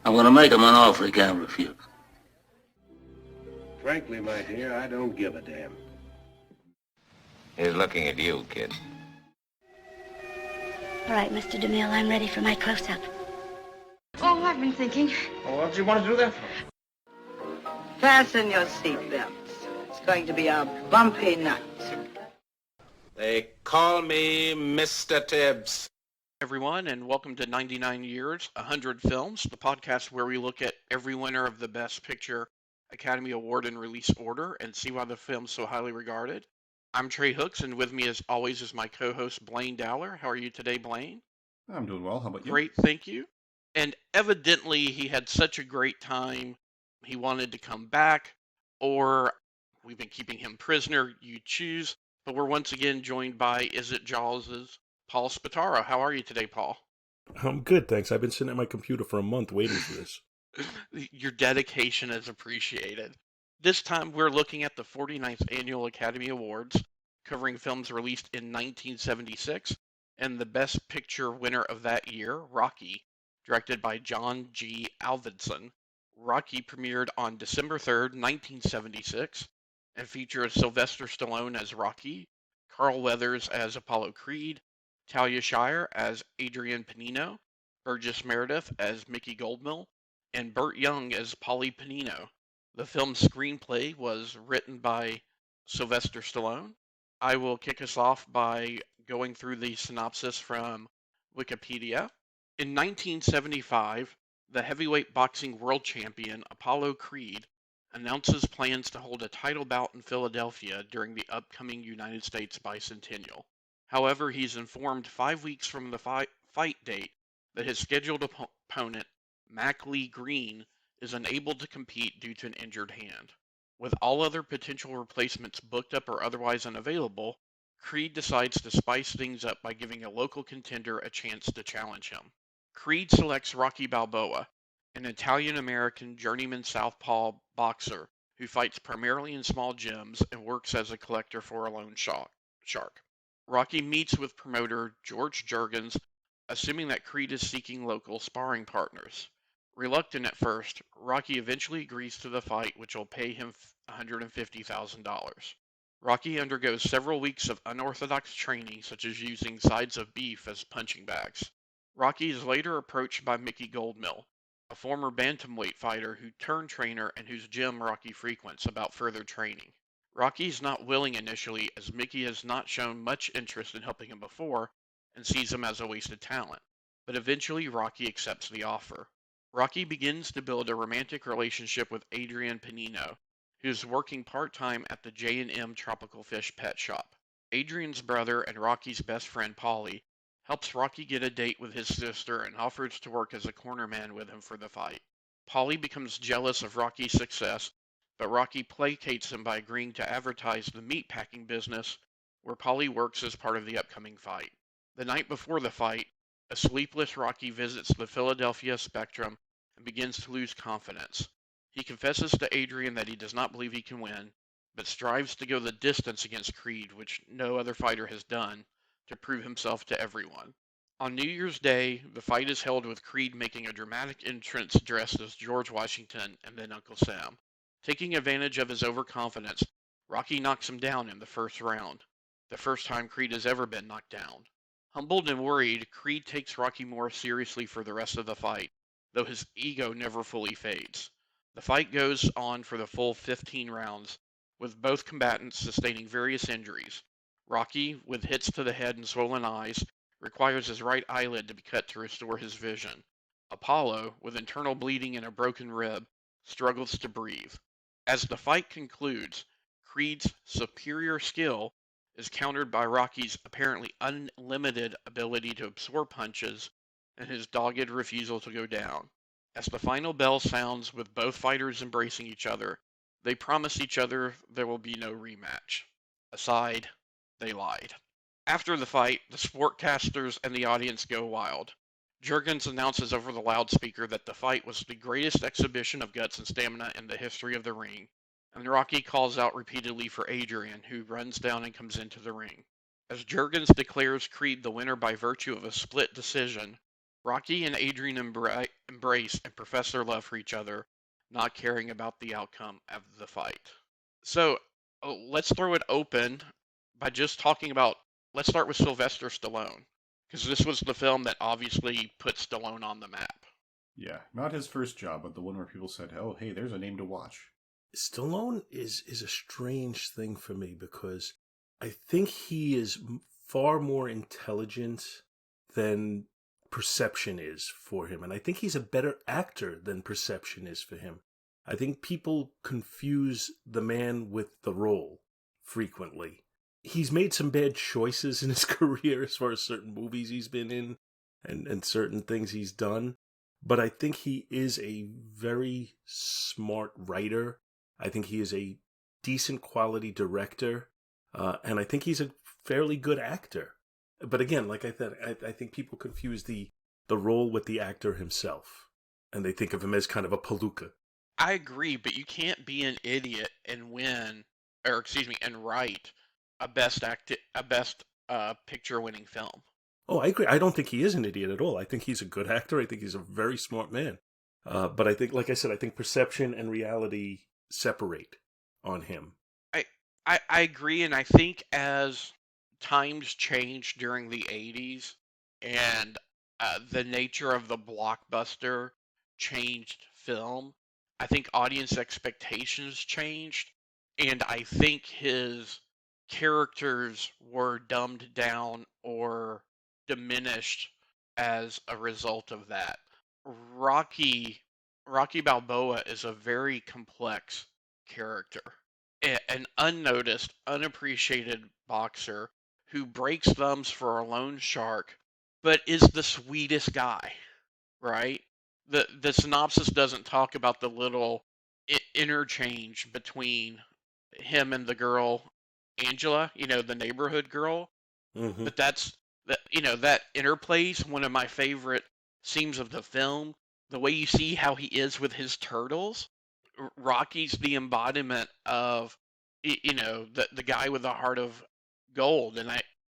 I'm going to make him an offer he can't refuse. Frankly, my dear, I don't give a damn. He's looking at you, kid. All right, Mr. DeMille, I'm ready for my close-up. Oh, I've been thinking. Well, what do you want to do that for? Fasten your seatbelts. It's going to be a bumpy night. They call me Mr. Tibbs. Everyone, and welcome to 99 Years, 100 Films, the podcast where we look at every winner of the Best Picture Academy Award in release order and see why the film's so highly regarded. I'm Trey Hooks, and with me as always is my co-host Blaine Dowler. How are you today, Blaine? I'm doing well. How about you? Great, thank you. And evidently he had such a great time, he wanted to come back, or we've been keeping him prisoner, you choose. But we're once again joined by Is It Jaws's Paul Spataro. How are you today, Paul? I'm good, thanks. I've been sitting at my computer for a month waiting for this. Your dedication is appreciated. This time we're looking at the 49th Annual Academy Awards, covering films released in 1976, and the Best Picture winner of that year, Rocky, directed by John G. Avildsen. Rocky premiered on December 3rd, 1976, and features Sylvester Stallone as Rocky, Carl Weathers as Apollo Creed, Talia Shire as Adrian Panino, Burgess Meredith as Mickey Goldmill, and Burt Young as Paulie Panino. The film's screenplay was written by Sylvester Stallone. I will kick us off by going through the synopsis from Wikipedia. In 1975, the heavyweight boxing world champion Apollo Creed announces plans to hold a title bout in Philadelphia during the upcoming United States bicentennial. However, he's informed 5 weeks from the fight date that his scheduled opponent, Mac Lee Green, is unable to compete due to an injured hand. With all other potential replacements booked up or otherwise unavailable, Creed decides to spice things up by giving a local contender a chance to challenge him. Creed selects Rocky Balboa, an Italian-American journeyman southpaw boxer who fights primarily in small gyms and works as a collector for a loan shark. Rocky meets with promoter George Juergens, assuming that Creed is seeking local sparring partners. Reluctant at first, Rocky eventually agrees to the fight, which will pay him $150,000. Rocky undergoes several weeks of unorthodox training, such as using sides of beef as punching bags. Rocky is later approached by Mickey Goldmill, a former bantamweight fighter who turned trainer and whose gym Rocky frequents, about further training. Rocky is not willing initially, as Mickey has not shown much interest in helping him before and sees him as a wasted talent, but eventually Rocky accepts the offer. Rocky begins to build a romantic relationship with Adrian Panino, who is working part-time at the J&M Tropical Fish Pet Shop. Adrian's brother and Rocky's best friend Paulie helps Rocky get a date with his sister and offers to work as a cornerman with him for the fight. Paulie becomes jealous of Rocky's success, but Rocky placates him by agreeing to advertise the meatpacking business where Paulie works as part of the upcoming fight. The night before the fight, a sleepless Rocky visits the Philadelphia Spectrum and begins to lose confidence. He confesses to Adrian that he does not believe he can win, but strives to go the distance against Creed, which no other fighter has done, to prove himself to everyone. On New Year's Day, the fight is held with Creed making a dramatic entrance dressed as George Washington and then Uncle Sam. Taking advantage of his overconfidence, Rocky knocks him down in the first round, the first time Creed has ever been knocked down. Humbled and worried, Creed takes Rocky more seriously for the rest of the fight, though his ego never fully fades. The fight goes on for the full 15 rounds, with both combatants sustaining various injuries. Rocky, with hits to the head and swollen eyes, requires his right eyelid to be cut to restore his vision. Apollo, with internal bleeding and a broken rib, struggles to breathe. As the fight concludes, Creed's superior skill is countered by Rocky's apparently unlimited ability to absorb punches and his dogged refusal to go down. As the final bell sounds with both fighters embracing each other, they promise each other there will be no rematch. Aside, they lied. After the fight, the sportcasters and the audience go wild. Juergens announces over the loudspeaker that the fight was the greatest exhibition of guts and stamina in the history of the ring, and Rocky calls out repeatedly for Adrian, who runs down and comes into the ring. As Juergens declares Creed the winner by virtue of a split decision, Rocky and Adrian embrace embrace and profess their love for each other, not caring about the outcome of the fight. So let's throw it open by just talking about, let's start with Sylvester Stallone, because this was the film that obviously put Stallone on the map. Yeah, not his first job, but the one where people said, oh, hey, there's a name to watch. Stallone is a strange thing for me because I think he is far more intelligent than perception is for him. And I think he's a better actor than perception is for him. I think people confuse the man with the role frequently. He's made some bad choices in his career as far as certain movies he's been in and certain things he's done. But I think he is a very smart writer. I think he is a decent quality director. And I think he's a fairly good actor. But again, like I said, I think people confuse the role with the actor himself. And they think of him as kind of a palooka. I agree, but you can't be an idiot and write a best picture winning film. Oh, I agree. I don't think he is an idiot at all. I think he's a good actor. I think he's a very smart man. But I think, like I said, I think perception and reality separate on him. I agree, and I think as times changed during the 80s and the nature of the blockbuster changed film, I think audience expectations changed, and I think his characters were dumbed down or diminished as a result of that. Rocky Balboa is a very complex character. An unnoticed, unappreciated boxer who breaks thumbs for a loan shark, but is the sweetest guy, right? The synopsis doesn't talk about the little interchange between him and the girl Angela, the neighborhood girl. Mm-hmm. But that interplays one of my favorite scenes of the film. The way you see how he is with his turtles. Rocky's the embodiment of, the guy with the heart of gold. And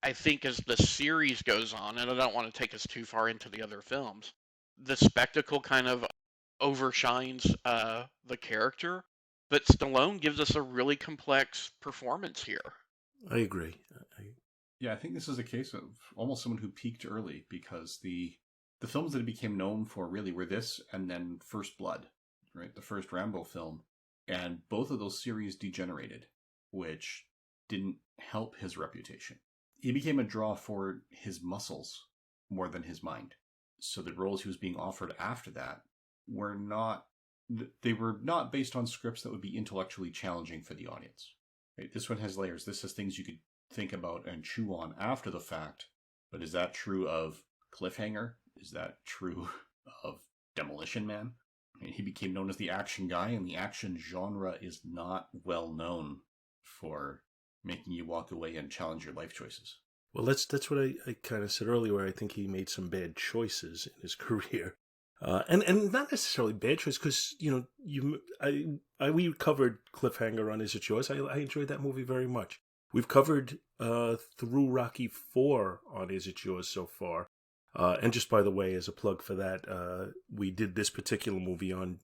I think as the series goes on, and I don't want to take us too far into the other films, the spectacle kind of overshines the character. But Stallone gives us a really complex performance here. I agree. Yeah, I think this is a case of almost someone who peaked early, because the films that he became known for really were this and then First Blood, right? The first Rambo film. And both of those series degenerated, which didn't help his reputation. He became a draw for his muscles more than his mind. So the roles he was being offered after that were not based on scripts that would be intellectually challenging for the audience. Right? This one has layers. This has things you could think about and chew on after the fact. But is that true of Cliffhanger? Is that true of Demolition Man? I mean, he became known as the action guy, and the action genre is not well known for making you walk away and challenge your life choices. Well, that's what I kind of said earlier, where I think he made some bad choices in his career. And not necessarily bad choices, because, we covered Cliffhanger on Is It Yours? I enjoyed that movie very much. We've covered through Rocky IV on Is It Yours so far. And just by the way, as a plug for that, we did this particular movie on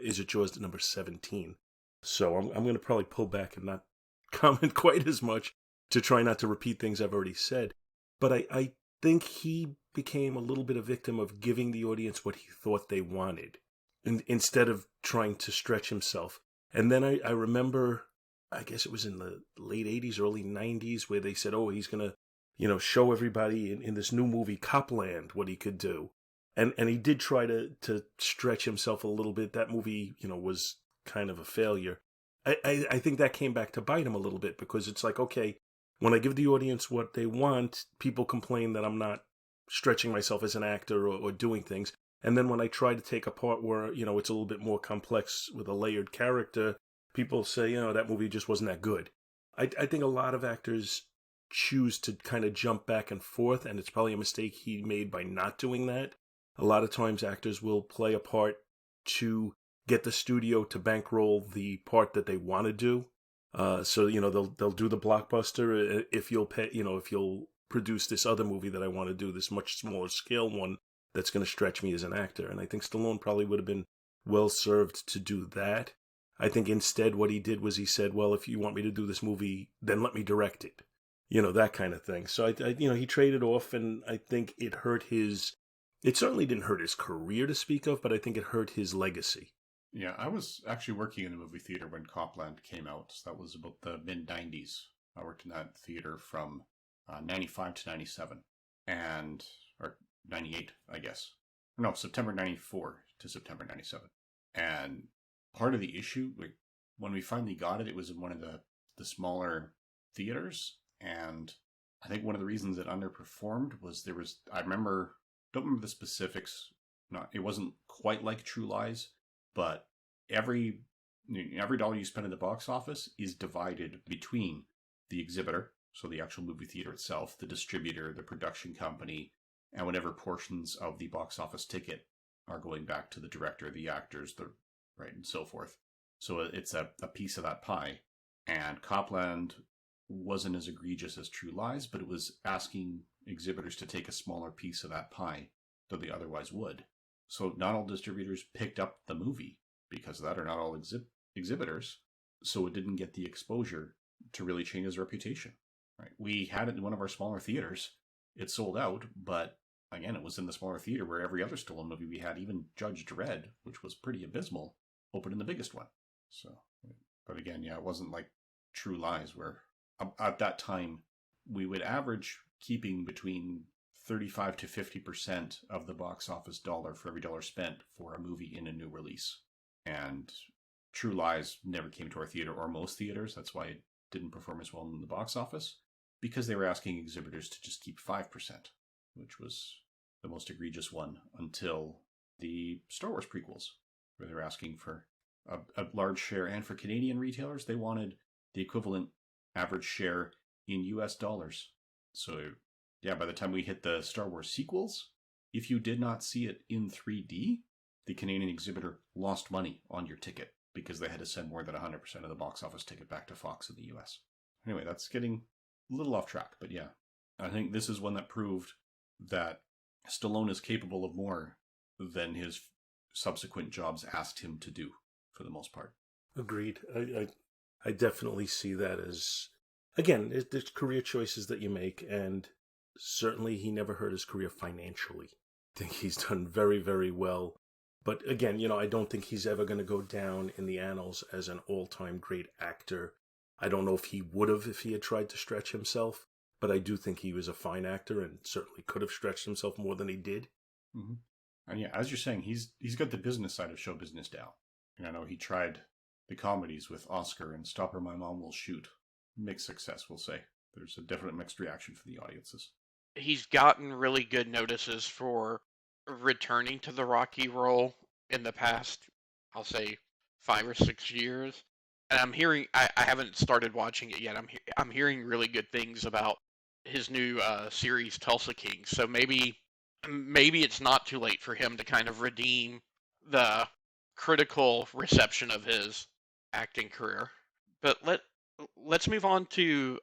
Is It Yours number 17. So I'm going to probably pull back and not comment quite as much to try not to repeat things I've already said. But I think he became a little bit a victim of giving the audience what he thought they wanted instead of trying to stretch himself. And then I remember, I guess it was in the late 80s, early 90s, where they said, oh, he's going to, show everybody in this new movie, Copland, what he could do. And he did try to stretch himself a little bit. That movie, was kind of a failure. I think that came back to bite him a little bit, because it's like, okay, when I give the audience what they want, people complain that I'm not stretching myself as an actor or doing things. And then when I try to take a part where, it's a little bit more complex with a layered character, people say, that movie just wasn't that good. I think a lot of actors choose to kind of jump back and forth, and it's probably a mistake he made by not doing that. A lot of times actors will play a part to get the studio to bankroll the part that they want to do. So they'll do the blockbuster if you'll pay, if you'll produce this other movie that I want to do, this much smaller scale one that's going to stretch me as an actor. And I think Stallone probably would have been well served to do that. I think instead what he did was he said, well, if you want me to do this movie, then let me direct it. That kind of thing. So, he traded off, and I think it hurt it certainly didn't hurt his career to speak of, but I think it hurt his legacy. Yeah, I was actually working in a movie theater when Copland came out. So that was about the mid-90s. I worked in that theater from 95 to 97. Or 98, I guess. No, September 94 to September 97. And part of the issue, when we finally got it, it was in one of the smaller theaters. And I think one of the reasons it underperformed was don't remember the specifics. It wasn't quite like True Lies, but every dollar you spend in the box office is divided between the exhibitor, so the actual movie theater itself, the distributor, the production company, and whatever portions of the box office ticket are going back to the director, the actors, and so forth. So it's a piece of that pie. And Copland wasn't as egregious as True Lies, but it was asking exhibitors to take a smaller piece of that pie than they otherwise would. So not all distributors picked up the movie because of that, or not all exhibitors. So it didn't get the exposure to really change his reputation. Right? We had it in one of our smaller theaters. It sold out, but again, it was in the smaller theater where every other Stallone movie we had, even Judge Dredd, which was pretty abysmal, opened in the biggest one. So, but again, yeah, it wasn't like True Lies where at that time we would average keeping between 35 to 50% of the box office dollar for every dollar spent for a movie in a new release. And True Lies never came to our theater or most theaters. That's why it didn't perform as well in the box office, because they were asking exhibitors to just keep 5%, which was the most egregious one until the Star Wars prequels, where they were asking for a large share. And for Canadian retailers, they wanted the equivalent average share in US dollars. So, yeah, by the time we hit the Star Wars sequels, if you did not see it in 3D, the Canadian exhibitor lost money on your ticket because they had to send more than 100% of the box office ticket back to Fox in the US. Anyway, that's getting a little off track, but yeah, I think this is one that proved that Stallone is capable of more than his subsequent jobs asked him to do, for the most part. Agreed. I definitely see that as, again, there's career choices that you make, and certainly he never hurt his career financially. I think he's done very, very well. But again, I don't think he's ever going to go down in the annals as an all-time great actor. I don't know if he would have if he had tried to stretch himself, but I do think he was a fine actor and certainly could have stretched himself more than he did. Mm-hmm. And yeah, as you're saying, he's got the business side of show business down. And I know he tried the comedies with Oscar and Stop or My Mom Will Shoot. Mixed success, we'll say. There's a definite mixed reaction from the audiences. He's gotten really good notices for returning to the Rocky role in the past, I'll say, 5 or 6 years. And I'm hearing, I haven't started watching it yet. I'm hearing really good things about his new series, Tulsa King. So maybe it's not too late for him to kind of redeem the critical reception of his acting career. But let's move on to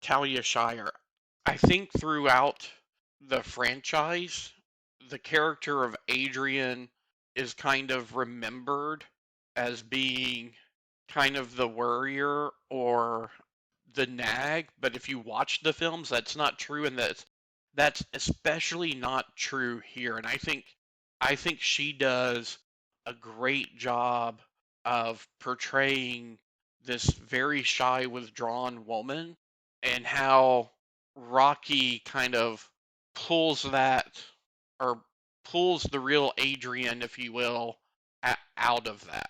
Talia Shire. I think throughout the franchise, the character of Adrian is kind of remembered as being kind of the worrier or the nag, but if you watch the films, that's not true, and that's especially not true here. And I think she does a great job of portraying this very shy, withdrawn woman, and how Rocky kind of pulls that, or pulls the real Adrian, if you will, out of that.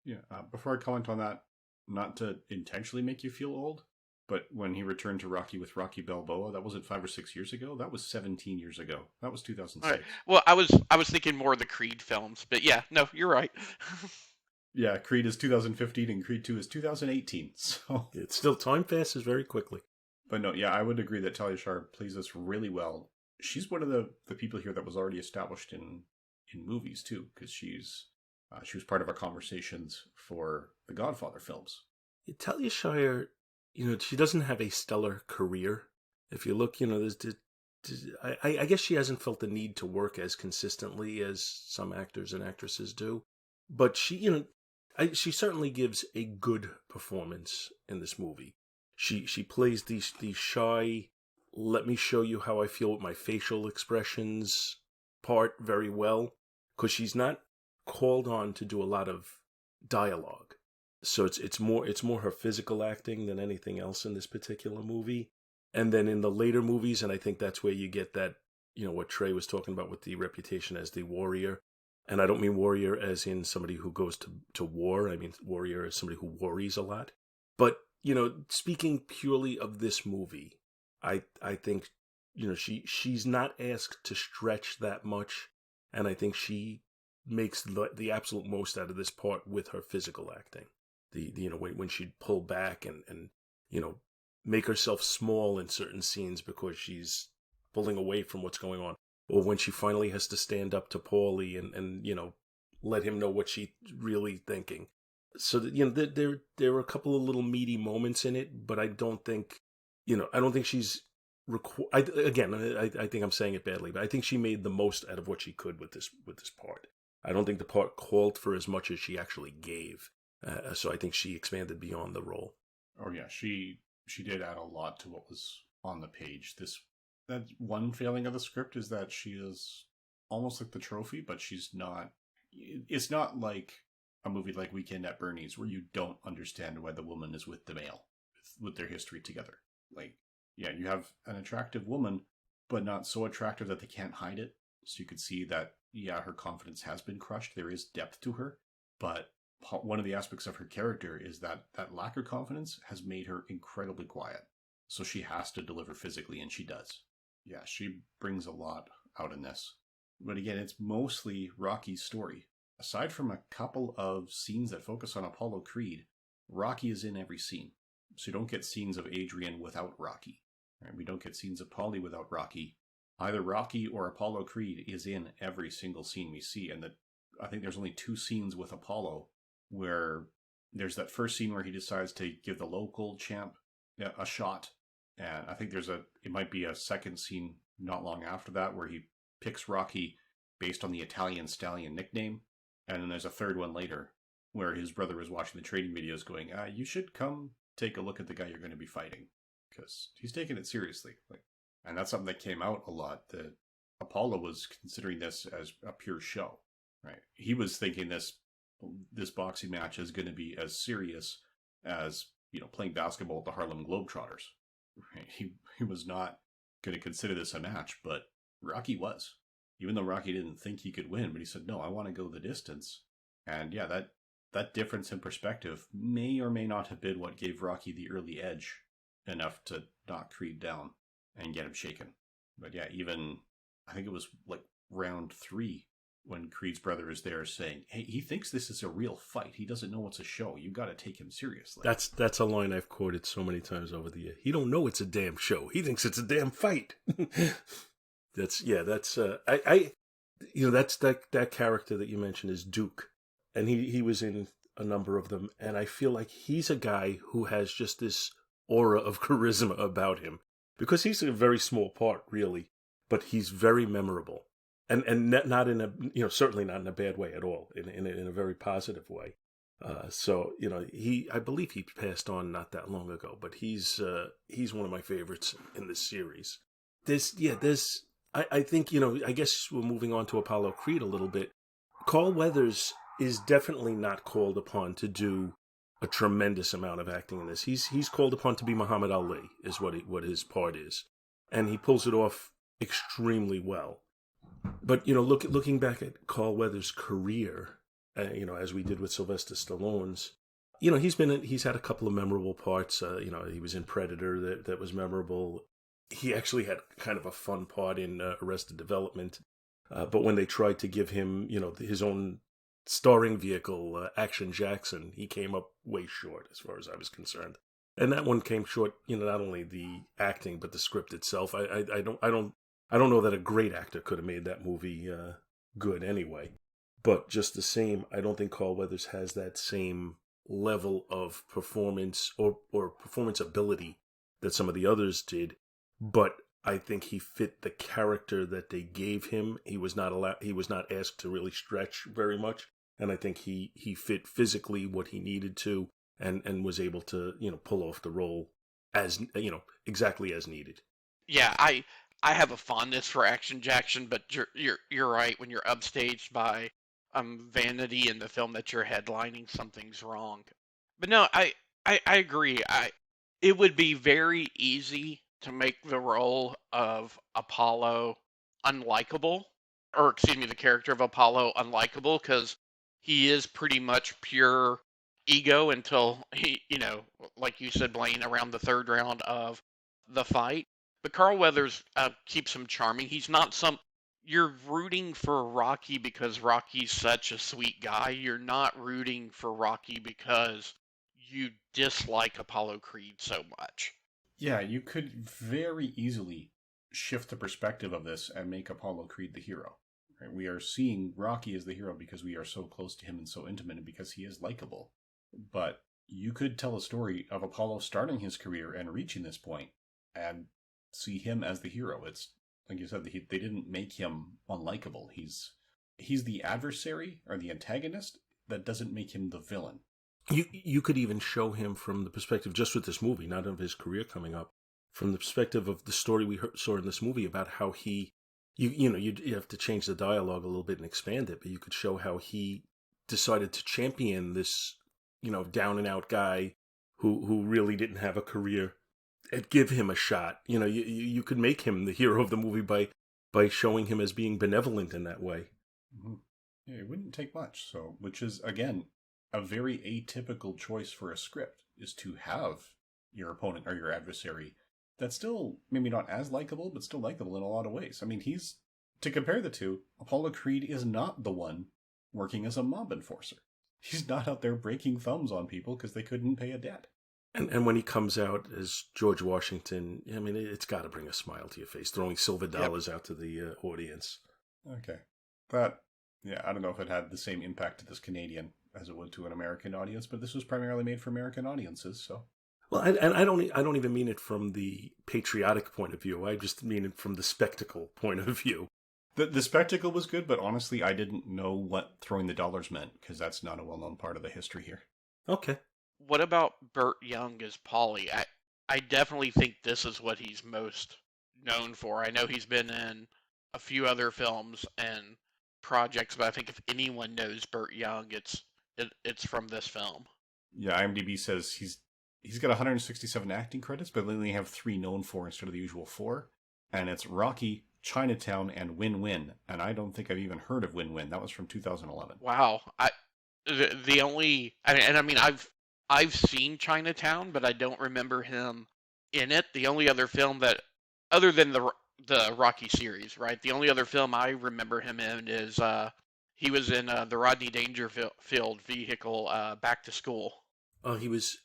Yeah, before I comment on that, not to intentionally make you feel old, but when he returned to Rocky with Rocky Balboa, that wasn't 5 or 6 years ago. That was 17 years ago. That was 2006. Right. Well, I was thinking more of the Creed films, but yeah, no, you're right. Yeah, Creed is 2015 and Creed 2 is 2018. So it's still, time passes very quickly. But no, yeah, I would agree that Talia Shire plays this really well. She's one of the people here that was already established in movies too, because she was part of our conversations for the Godfather films. Talia Shire, she doesn't have a stellar career. If you look, I guess she hasn't felt the need to work as consistently as some actors and actresses do. But she certainly gives a good performance in this movie. She plays these shy, let me show you how I feel with my facial expressions part very well, because she's not called on to do a lot of dialogue. So it's more her physical acting than anything else in this particular movie. And then in the later movies, and I think that's where you get that, what Trey was talking about with the reputation as the warrior. And I don't mean warrior as in somebody who goes to war. I mean warrior as somebody who worries a lot. But, speaking purely of this movie, I think, she's not asked to stretch that much. And I think she makes the absolute most out of this part with her physical acting. When she'd pull back and make herself small in certain scenes because she's pulling away from what's going on. Or when she finally has to stand up to Paulie and let him know what she's really thinking. So that, there are a couple of little meaty moments in it, but I don't think she's I think I'm saying it badly, but I think she made the most out of what she could with this part. I don't think the part called for as much as she actually gave. So I think she expanded beyond the role. Oh yeah, she did add a lot to what was on the page. That one failing of the script is that she is almost like the trophy, but she's not. It's not like a movie like Weekend at Bernie's where you don't understand why the woman is with the male, with their history together. Like, yeah, you have an attractive woman, but not so attractive that they can't hide it. So you could see that, yeah, her confidence has been crushed. There is depth to her, but one of the aspects of her character is that lack of confidence has made her incredibly quiet. So she has to deliver physically, and she does. Yeah, she brings a lot out in this. But again, it's mostly Rocky's story. Aside from a couple of scenes that focus on Apollo Creed, Rocky is in every scene. So you don't get scenes of Adrian without Rocky. Right? We don't get scenes of Polly without Rocky. Either Rocky or Apollo Creed is in every single scene we see. And I think there's only 2 scenes with Apollo where there's that first scene where he decides to give the local champ a shot. And I think it might be a second scene not long after that where he picks Rocky based on the Italian Stallion nickname. And then there's a third one later where his brother is watching the training videos going, you should come take a look at the guy you're going to be fighting. Because he's taking it seriously. And that's something that came out a lot. That Apollo was considering this as a pure show. Right? He was thinking this boxing match is going to be as serious as, playing basketball at the Harlem Globetrotters. Right? He was not going to consider this a match, but Rocky was. Even though Rocky didn't think he could win, but he said, no, I want to go the distance. And yeah, that difference in perspective may or may not have been what gave Rocky the early edge enough to knock Creed down and get him shaken. But yeah, even, I think it was like round 3 when Creed's brother is there saying, hey, he thinks this is a real fight. He doesn't know it's a show. You got to take him seriously. That's a line I've quoted so many times over the year. He don't know it's a damn show. He thinks it's a damn fight. That's that character that you mentioned is Duke. And he was in a number of them. And I feel like he's a guy who has just this aura of charisma about him. Because he's a very small part, really. But he's very memorable. And not in a, certainly not in a bad way at all, in a very positive way. So I believe he passed on not that long ago, but he's one of my favorites in this series. I think, I guess we're moving on to Apollo Creed a little bit. Carl Weathers is definitely not called upon to do a tremendous amount of acting in this. He's called upon to be Muhammad Ali, is what his part is. And he pulls it off extremely well. But, looking back at Carl Weathers' career, as we did with Sylvester Stallone's, he's had a couple of memorable parts. He was in Predator that was memorable. He actually had kind of a fun part in Arrested Development. But when they tried to give him, his own starring vehicle, Action Jackson, he came up way short as far as I was concerned. And that one came short, not only the acting, but the script itself. I don't know that a great actor could have made that movie good anyway. But just the same, I don't think Carl Weathers has that same level of performance or performance ability that some of the others did. But I think he fit the character that they gave him. He was not asked to really stretch very much. And I think he fit physically what he needed to and was able to, pull off the role as, exactly as needed. Yeah, I have a fondness for Action Jackson, but you're right. When you're upstaged by vanity in the film that you're headlining, something's wrong. But no, I agree. It would be very easy to make the role of Apollo unlikable, or excuse me, the character of Apollo unlikable, because he is pretty much pure ego until he, like you said, Blaine, around the third round of the fight. But Carl Weathers keeps him charming. He's not you're rooting for Rocky because Rocky's such a sweet guy. You're not rooting for Rocky because you dislike Apollo Creed so much. Yeah, you could very easily shift the perspective of this and make Apollo Creed the hero. Right? We are seeing Rocky as the hero because we are so close to him and so intimate and because he is likable. But you could tell a story of Apollo starting his career and reaching this point and see him as the hero. It's like you said, they didn't make him unlikable. He's the adversary or the antagonist. That doesn't make him the villain. You could even show him from the perspective, just with this movie, not of his career coming up, from the perspective of the story we saw in this movie about how you have to change the dialogue a little bit and expand it, but you could show how he decided to champion this, down and out guy who really didn't have a career and give him a shot. You could make him the hero of the movie by showing him as being benevolent in that way. Mm-hmm. Yeah, it wouldn't take much. So, which is, again, a very atypical choice for a script, is to have your opponent or your adversary that's still maybe not as likable, but still likable in a lot of ways. I mean, to compare the two, Apollo Creed is not the one working as a mob enforcer. He's not out there breaking thumbs on people because they couldn't pay a debt. And when he comes out as George Washington, I mean, it's got to bring a smile to your face, throwing silver dollars out to the audience. Okay. But, yeah, I don't know if it had the same impact to this Canadian as it would to an American audience, but this was primarily made for American audiences, so. Well, and I don't even mean it from the patriotic point of view. I just mean it from the spectacle point of view. The spectacle was good, but honestly, I didn't know what throwing the dollars meant, because that's not a well-known part of the history here. Okay. What about Burt Young as Paulie? I definitely think this is what he's most known for. I know he's been in a few other films and projects, but I think if anyone knows Burt Young, it's from this film. Yeah, IMDb says he's got 167 acting credits, but they only have 3 known for instead of the usual 4. And it's Rocky, Chinatown, and Win-Win. And I don't think I've even heard of Win-Win. That was from 2011. Wow. I've seen Chinatown, but I don't remember him in it. The only other film that, other than the Rocky series, right? The only other film I remember him in is he was in the Rodney Dangerfield vehicle, Back to School. He was,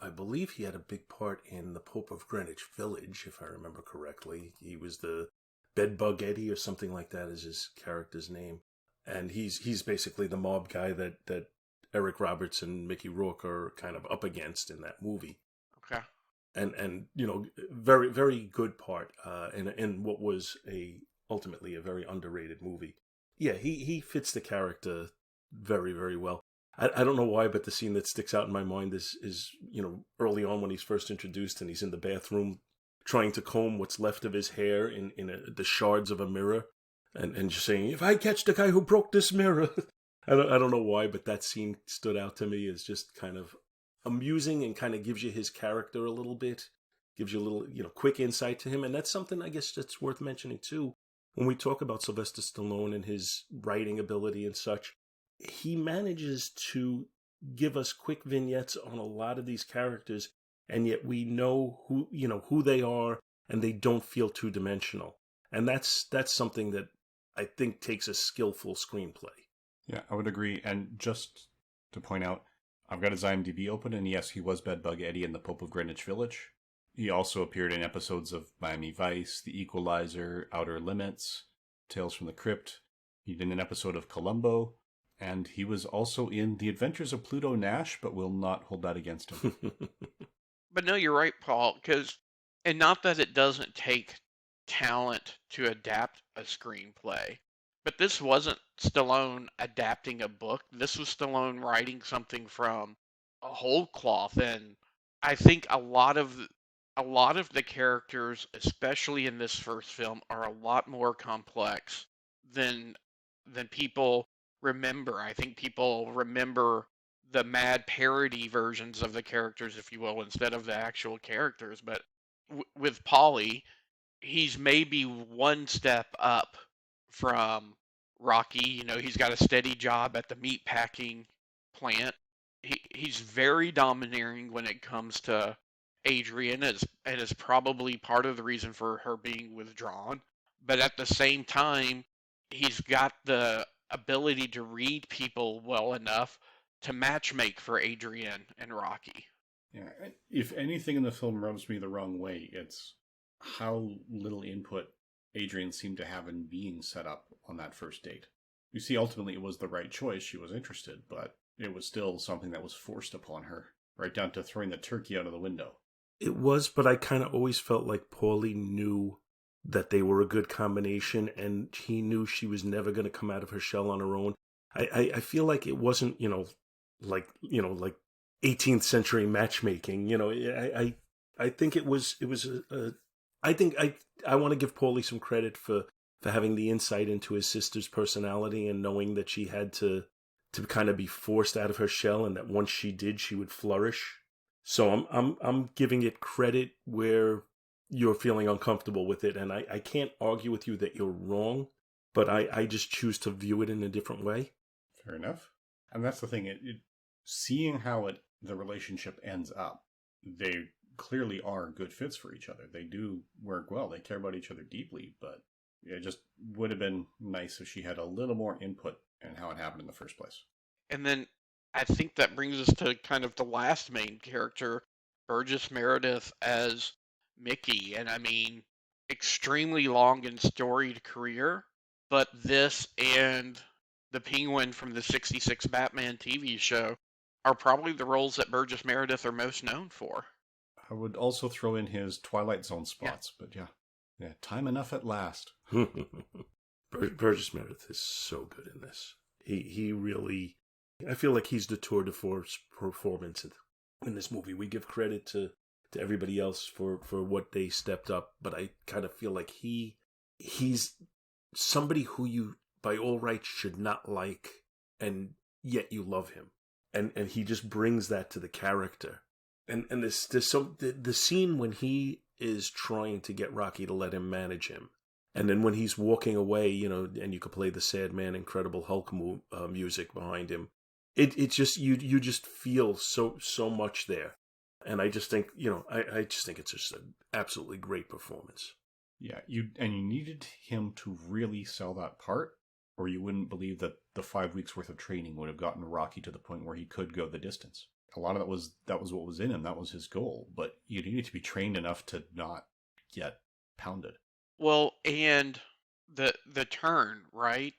I believe he had a big part in The Pope of Greenwich Village, if I remember correctly. He was the Bedbug Eddie or something like that is his character's name. And he's basically the mob guy that Eric Roberts and Mickey Rourke are kind of up against in that movie. Okay. And very, very good part in what was ultimately a very underrated movie. Yeah, he fits the character very, very well. I don't know why, but the scene that sticks out in my mind is early on when he's first introduced and he's in the bathroom trying to comb what's left of his hair in the shards of a mirror and just saying, "If I catch the guy who broke this mirror." I don't know why, but that scene stood out to me as just kind of amusing and kind of gives you his character a little bit, gives you a little, quick insight to him. And that's something I guess that's worth mentioning too. When we talk about Sylvester Stallone and his writing ability and such, he manages to give us quick vignettes on a lot of these characters, and yet we know who they are, and they don't feel two-dimensional. And that's something that I think takes a skillful screenplay. Yeah, I would agree. And just to point out, I've got his IMDb open, and yes, he was Bedbug Eddie in The Pope of Greenwich Village. He also appeared in episodes of Miami Vice, The Equalizer, Outer Limits, Tales from the Crypt. He did an episode of Columbo, and he was also in The Adventures of Pluto Nash, but will not hold that against him. But no, you're right, Paul, and not that it doesn't take talent to adapt a screenplay. But this wasn't Stallone adapting a book. This was Stallone writing something from a whole cloth, and I think a lot of the characters, especially in this first film, are a lot more complex than people remember. I think people remember the mad parody versions of the characters, if you will, instead of the actual characters. But with Paulie, he's maybe one step up from Rocky. He's got a steady job at the meat packing plant. He's very domineering when it comes to Adrian, and is probably part of the reason for her being withdrawn. But at the same time, he's got the ability to read people well enough to matchmake for Adrian and Rocky. Yeah, if anything in the film rubs me the wrong way, it's how little input Adrian seemed to have in being set up on that first date. You see, ultimately it was the right choice. She was interested, but it was still something that was forced upon her, right down to throwing the turkey out of the window. It was, but I kind of always felt like Paulie knew that they were a good combination, and he knew she was never going to come out of her shell on her own. I feel like it wasn't, like 18th century matchmaking. I think it was I think I want to give Paulie some credit for having the insight into his sister's personality and knowing that she had to kind of be forced out of her shell, and that once she did, she would flourish. So I'm giving it credit where you're feeling uncomfortable with it, and I can't argue with you that you're wrong, but I just choose to view it in a different way. Fair enough. And that's the thing. Seeing how the relationship ends up, they clearly are good fits for each other. They do work well. They care about each other deeply, but it just would have been nice if she had a little more input in how it happened in the first place. And then I think that brings us to kind of the last main character, Burgess Meredith as Mickey. And I mean, extremely long and storied career, but this and the Penguin from the '66 Batman TV show are probably the roles that Burgess Meredith are most known for. I would also throw in his Twilight Zone spots, but yeah, time enough at last. Burgess Meredith is so good in this. He really, I feel like he's the tour de force performance in this movie. We give credit to everybody else for what they stepped up, but I kind of feel like he's somebody who you by all rights should not like, and yet you love him, and he just brings that to the character. And the scene when he is trying to get Rocky to let him manage him, and then when he's walking away, and you could play the Sad Man, Incredible Hulk music behind him. It's just you just feel so much there, and I just think I just think it's just an absolutely great performance. Yeah, you needed him to really sell that part, or you wouldn't believe that the 5 weeks worth of training would have gotten Rocky to the point where he could go the distance. A lot of that was what was in him. That was his goal. But you needed to be trained enough to not get pounded. Well, and the turn, right?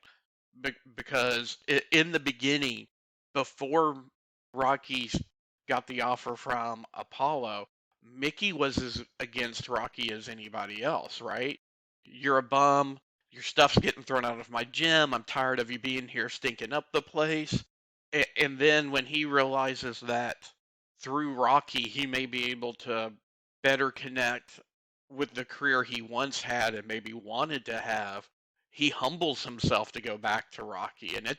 Because in the beginning, before Rocky got the offer from Apollo, Mickey was as against Rocky as anybody else, right? You're a bum. Your stuff's getting thrown out of my gym. I'm tired of you being here stinking up the place. And then when he realizes that through Rocky, he may be able to better connect with the career he once had and maybe wanted to have, he humbles himself to go back to Rocky. And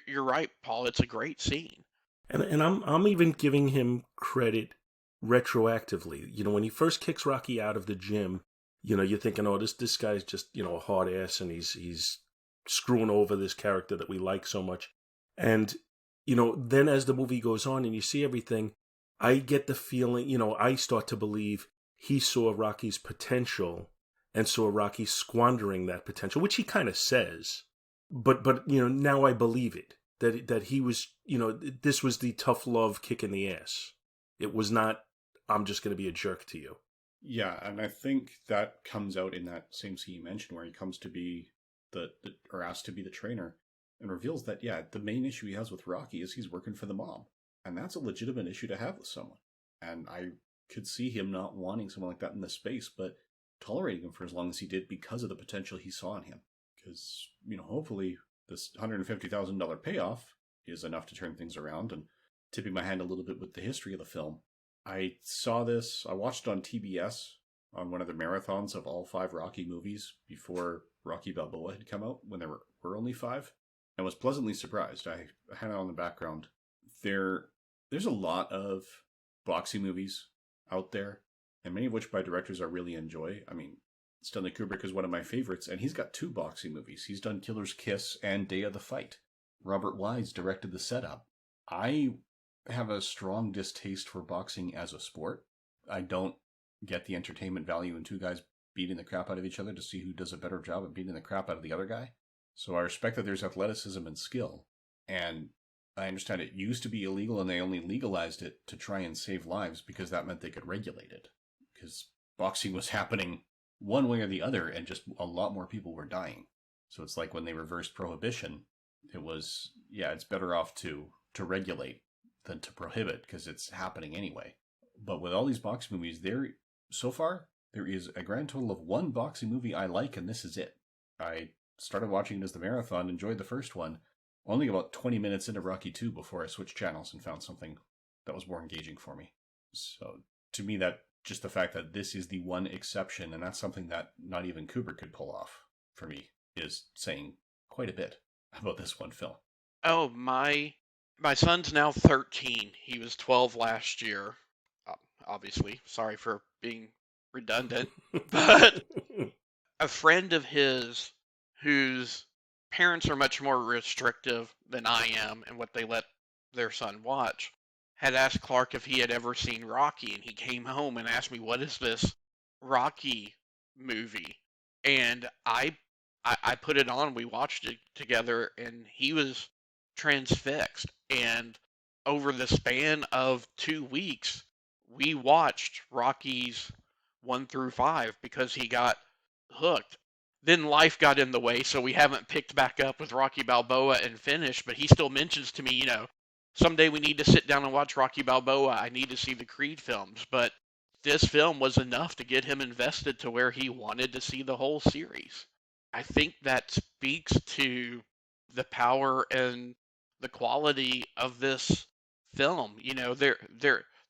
you're right, Paul. It's a great scene. And I'm even giving him credit retroactively. When he first kicks Rocky out of the gym, you're thinking, oh, this guy's just a hard ass, and he's screwing over this character that we like so much. And then as the movie goes on and you see everything, I get the feeling, I start to believe he saw Rocky's potential and saw Rocky squandering that potential, which he kind of says. But now I believe it, that he was, this was the tough love kick in the ass. It was not, I'm just going to be a jerk to you. Yeah, and I think that comes out in that same scene you mentioned where he comes to be or asked to be the trainer, and reveals that, the main issue he has with Rocky is he's working for the mob. And that's a legitimate issue to have with someone. And I could see him not wanting someone like that in the space, but tolerating him for as long as he did because of the potential he saw in him. Because, hopefully this $150,000 payoff is enough to turn things around. And tipping my hand a little bit with the history of the film, I watched it on TBS on one of the marathons of all 5 Rocky movies before Rocky Balboa had come out, when there were only 5, and was pleasantly surprised. I had it on the background. There's a lot of boxing movies out there, and many of which by directors I really enjoy. I mean, Stanley Kubrick is one of my favorites, and he's got 2 boxing movies. He's done Killer's Kiss and Day of the Fight. Robert Wise directed the setup. I have a strong distaste for boxing as a sport. I don't get the entertainment value in 2 guys beating the crap out of each other to see who does a better job of beating the crap out of the other guy. So I respect that there's athleticism and skill, and I understand it used to be illegal and they only legalized it to try and save lives because that meant they could regulate it. Because boxing was happening one way or the other and just a lot more people were dying. So it's like when they reversed prohibition, it was, it's better off to regulate than to prohibit because it's happening anyway. But with all these boxing movies, so far, there is a grand total of 1 boxing movie I like, and this is it. I started watching it as the marathon, enjoyed the first one, only about 20 minutes into Rocky 2 before I switched channels and found something that was more engaging for me. So to me, that just the fact that this is the one exception, and that's something that not even Kubrick could pull off, for me, is saying quite a bit about this one film. Oh, my son's now 13. He was 12 last year. Obviously, sorry for being redundant, but a friend of his whose parents are much more restrictive than I am in what they let their son watch had asked Clark if he had ever seen Rocky, and he came home and asked me, what is this Rocky movie? And I put it on, we watched it together, and he was transfixed. And over the span of 2 weeks, we watched Rockies 1 through 5 because he got hooked. Then life got in the way, so we haven't picked back up with Rocky Balboa and finished, but he still mentions to me, someday we need to sit down and watch Rocky Balboa. I need to see the Creed films. But this film was enough to get him invested to where he wanted to see the whole series. I think that speaks to the power and the quality of this film.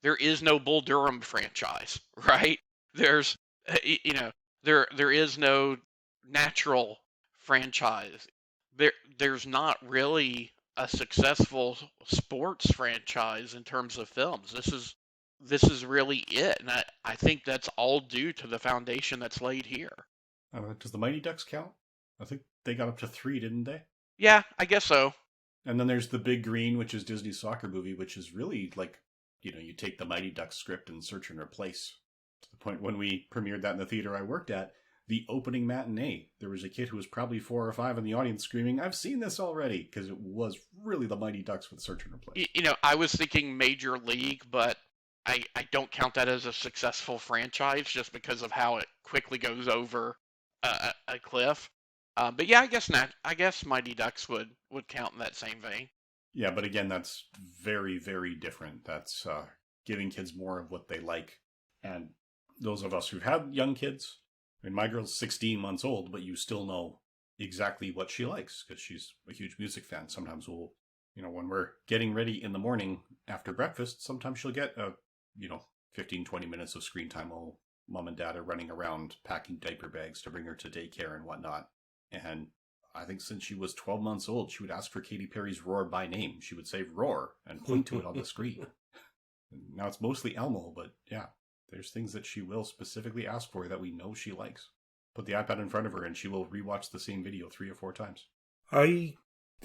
There is no Bull Durham franchise, right? There's, there is no Natural franchise. There's not really a successful sports franchise in terms of films. This is really it, and I think that's all due to the foundation that's laid here. Does the Mighty Ducks count? I think they got up to 3, didn't they? Yeah, I guess so. And then there's The Big Green, which is Disney's soccer movie, which is really like, you take the Mighty Ducks script and search and replace. To the point when we premiered that in the theater I worked at, the opening matinee, there was a kid who was probably 4 or 5 in the audience screaming, "I've seen this already," because it was really the Mighty Ducks with search and replace. I was thinking Major League, but I don't count that as a successful franchise just because of how it quickly goes over a cliff. But yeah, I guess Mighty Ducks would count in that same vein. Yeah, but again, that's very, very different. That's giving kids more of what they like. And those of us who've had young kids, I mean, my girl's 16 months old, but you still know exactly what she likes because she's a huge music fan. Sometimes we'll, when we're getting ready in the morning after breakfast, sometimes she'll get 15, 20 minutes of screen time while mom and dad are running around packing diaper bags to bring her to daycare and whatnot. And I think since she was 12 months old, she would ask for Katy Perry's Roar by name. She would say Roar and point to it on the screen. Now it's mostly Elmo, but yeah. There's things that she will specifically ask for that we know she likes. Put the iPad in front of her and she will rewatch the same video 3 or 4 times. I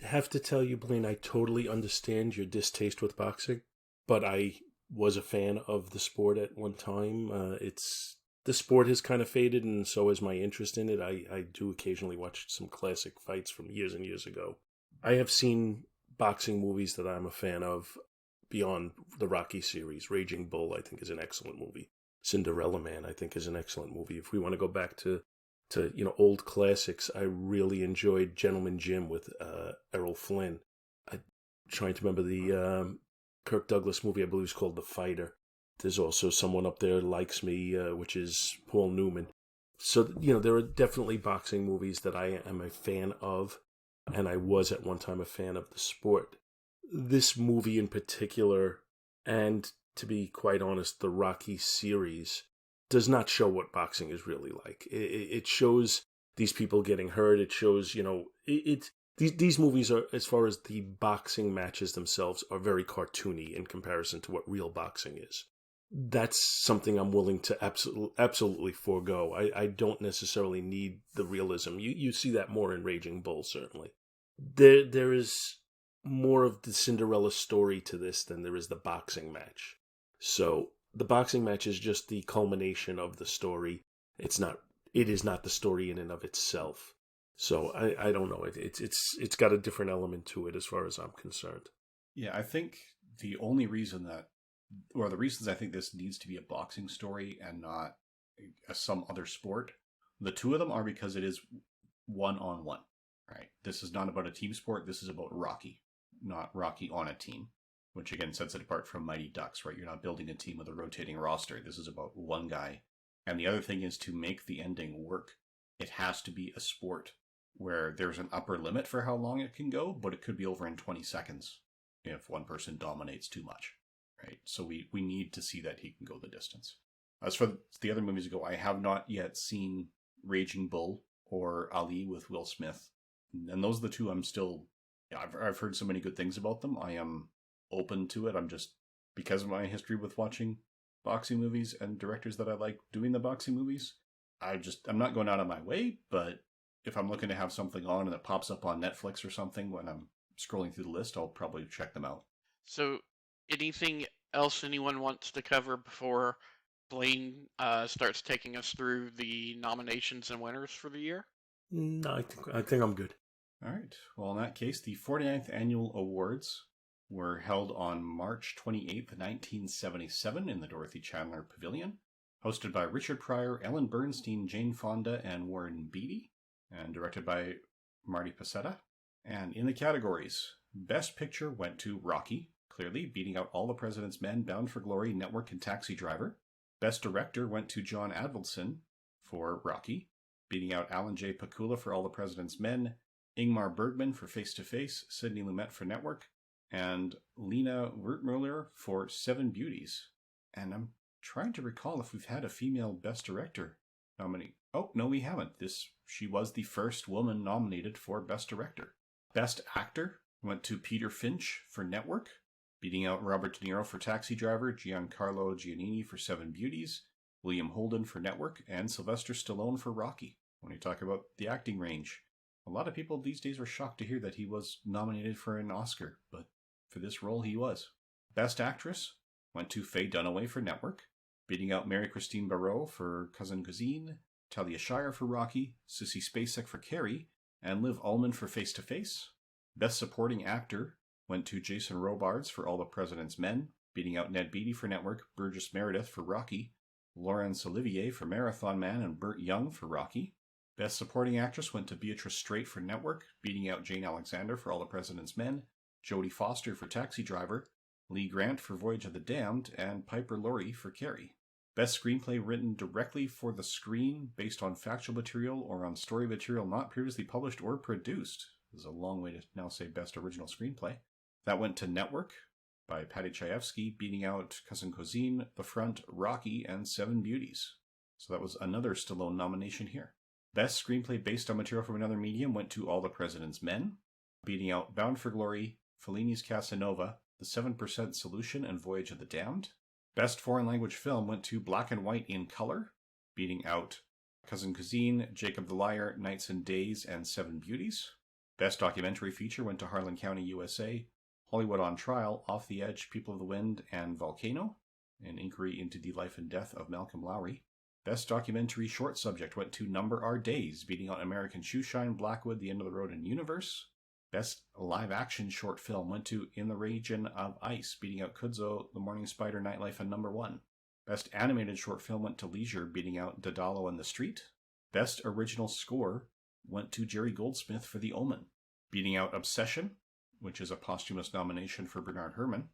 have to tell you, Blaine, I totally understand your distaste with boxing, but I was a fan of the sport at one time. The sport has kind of faded, and so has my interest in it. I do occasionally watch some classic fights from years and years ago. I have seen boxing movies that I'm a fan of beyond the Rocky series. Raging Bull, I think, is an excellent movie. Cinderella Man, I think, is an excellent movie. If we want to go back to old classics, I really enjoyed Gentleman Jim with Errol Flynn. I'm trying to remember the Kirk Douglas movie, I believe it's called The Fighter. There's also Someone Up There Likes Me, which is Paul Newman. So, there are definitely boxing movies that I am a fan of, and I was at one time a fan of the sport. This movie in particular, and to be quite honest, the Rocky series, does not show what boxing is really like. It shows these people getting hurt. It shows, these movies are, as far as the boxing matches themselves, are very cartoony in comparison to what real boxing is. That's something I'm willing to absolutely forego. I don't necessarily need the realism. You see that more in Raging Bull, certainly. There is more of the Cinderella story to this than there is the boxing match. So the boxing match is just the culmination of the story. It is not the story in and of itself. So I don't know. It's got a different element to it as far as I'm concerned. Yeah, I think the reasons I think this needs to be a boxing story and not some other sport, the two of them are because it is one-on-one, right? This is not about a team sport. This is about Rocky, not Rocky on a team, which again sets it apart from Mighty Ducks, right? You're not building a team with a rotating roster. This is about one guy. And the other thing is, to make the ending work, it has to be a sport where there's an upper limit for how long it can go, but it could be over in 20 seconds if one person dominates too much. Right, so we need to see that he can go the distance. As for the other movies go, I have not yet seen Raging Bull or Ali with Will Smith, and those are the two I'm still. Yeah, I've heard so many good things about them. I am open to it. I'm just, because of my history with watching boxing movies and directors that I like doing the boxing movies, I'm not going out of my way. But if I'm looking to have something on and it pops up on Netflix or something when I'm scrolling through the list, I'll probably check them out. So, anything else anyone wants to cover before Blaine starts taking us through the nominations and winners for the year? No, I think I'm good. All right. Well, in that case, the 49th Annual Awards were held on March 28th, 1977 in the Dorothy Chandler Pavilion, hosted by Richard Pryor, Ellen Bernstein, Jane Fonda, and Warren Beatty, and directed by Marty Pasetta. And in the categories, Best Picture went to Rocky, clearly beating out All the President's Men, Bound for Glory, Network, and Taxi Driver. Best Director went to John Avildsen for Rocky, beating out Alan J. Pakula for All the President's Men, Ingmar Bergman for Face to Face, Sidney Lumet for Network, and Lena Wertmuller for Seven Beauties. And I'm trying to recall if we've had a female Best Director nominee. Oh, no, we haven't. She was the first woman nominated for Best Director. Best Actor went to Peter Finch for Network, beating out Robert De Niro for Taxi Driver, Giancarlo Giannini for Seven Beauties, William Holden for Network, and Sylvester Stallone for Rocky. When you talk about the acting range, a lot of people these days were shocked to hear that he was nominated for an Oscar, but for this role he was. Best Actress went to Faye Dunaway for Network, beating out Mary Christine Barreau for Cousin Cuisine, Talia Shire for Rocky, Sissy Spacek for Carrie, and Liv Ullmann for Face to Face. Best Supporting Actor went to Jason Robards for All the President's Men, beating out Ned Beatty for Network, Burgess Meredith for Rocky, Laurence Olivier for Marathon Man, and Burt Young for Rocky. Best Supporting Actress went to Beatrice Straight for Network, beating out Jane Alexander for All the President's Men, Jodie Foster for Taxi Driver, Lee Grant for Voyage of the Damned, and Piper Laurie for Carrie. Best Screenplay written directly for the screen, based on factual material or on story material not previously published or produced. This is a long way to now say Best Original Screenplay. That went to Network by Patty Chayefsky, beating out Cousin Cuisine, The Front, Rocky, and Seven Beauties. So that was another Stallone nomination here. Best Screenplay based on material from another medium went to All the President's Men, beating out Bound for Glory, Fellini's Casanova, The 7% Solution, and Voyage of the Damned. Best Foreign Language Film went to Black and White in Color, beating out Cousin Cuisine, Jacob the Liar, Nights and Days, and Seven Beauties. Best Documentary Feature went to Harlan County, USA, Hollywood on Trial, Off the Edge, People of the Wind, and Volcano, an inquiry into the life and death of Malcolm Lowry. Best Documentary Short Subject went to Number Our Days, beating out American Shoeshine, Blackwood, The End of the Road, and Universe. Best Live Action Short Film went to In the Region of Ice, beating out Kudzo, The Morning Spider, Nightlife, and Number One. Best Animated Short Film went to Leisure, beating out Daedalus and the Street. Best Original Score went to Jerry Goldsmith for The Omen, beating out Obsession, which is a posthumous nomination for Bernard Herrmann,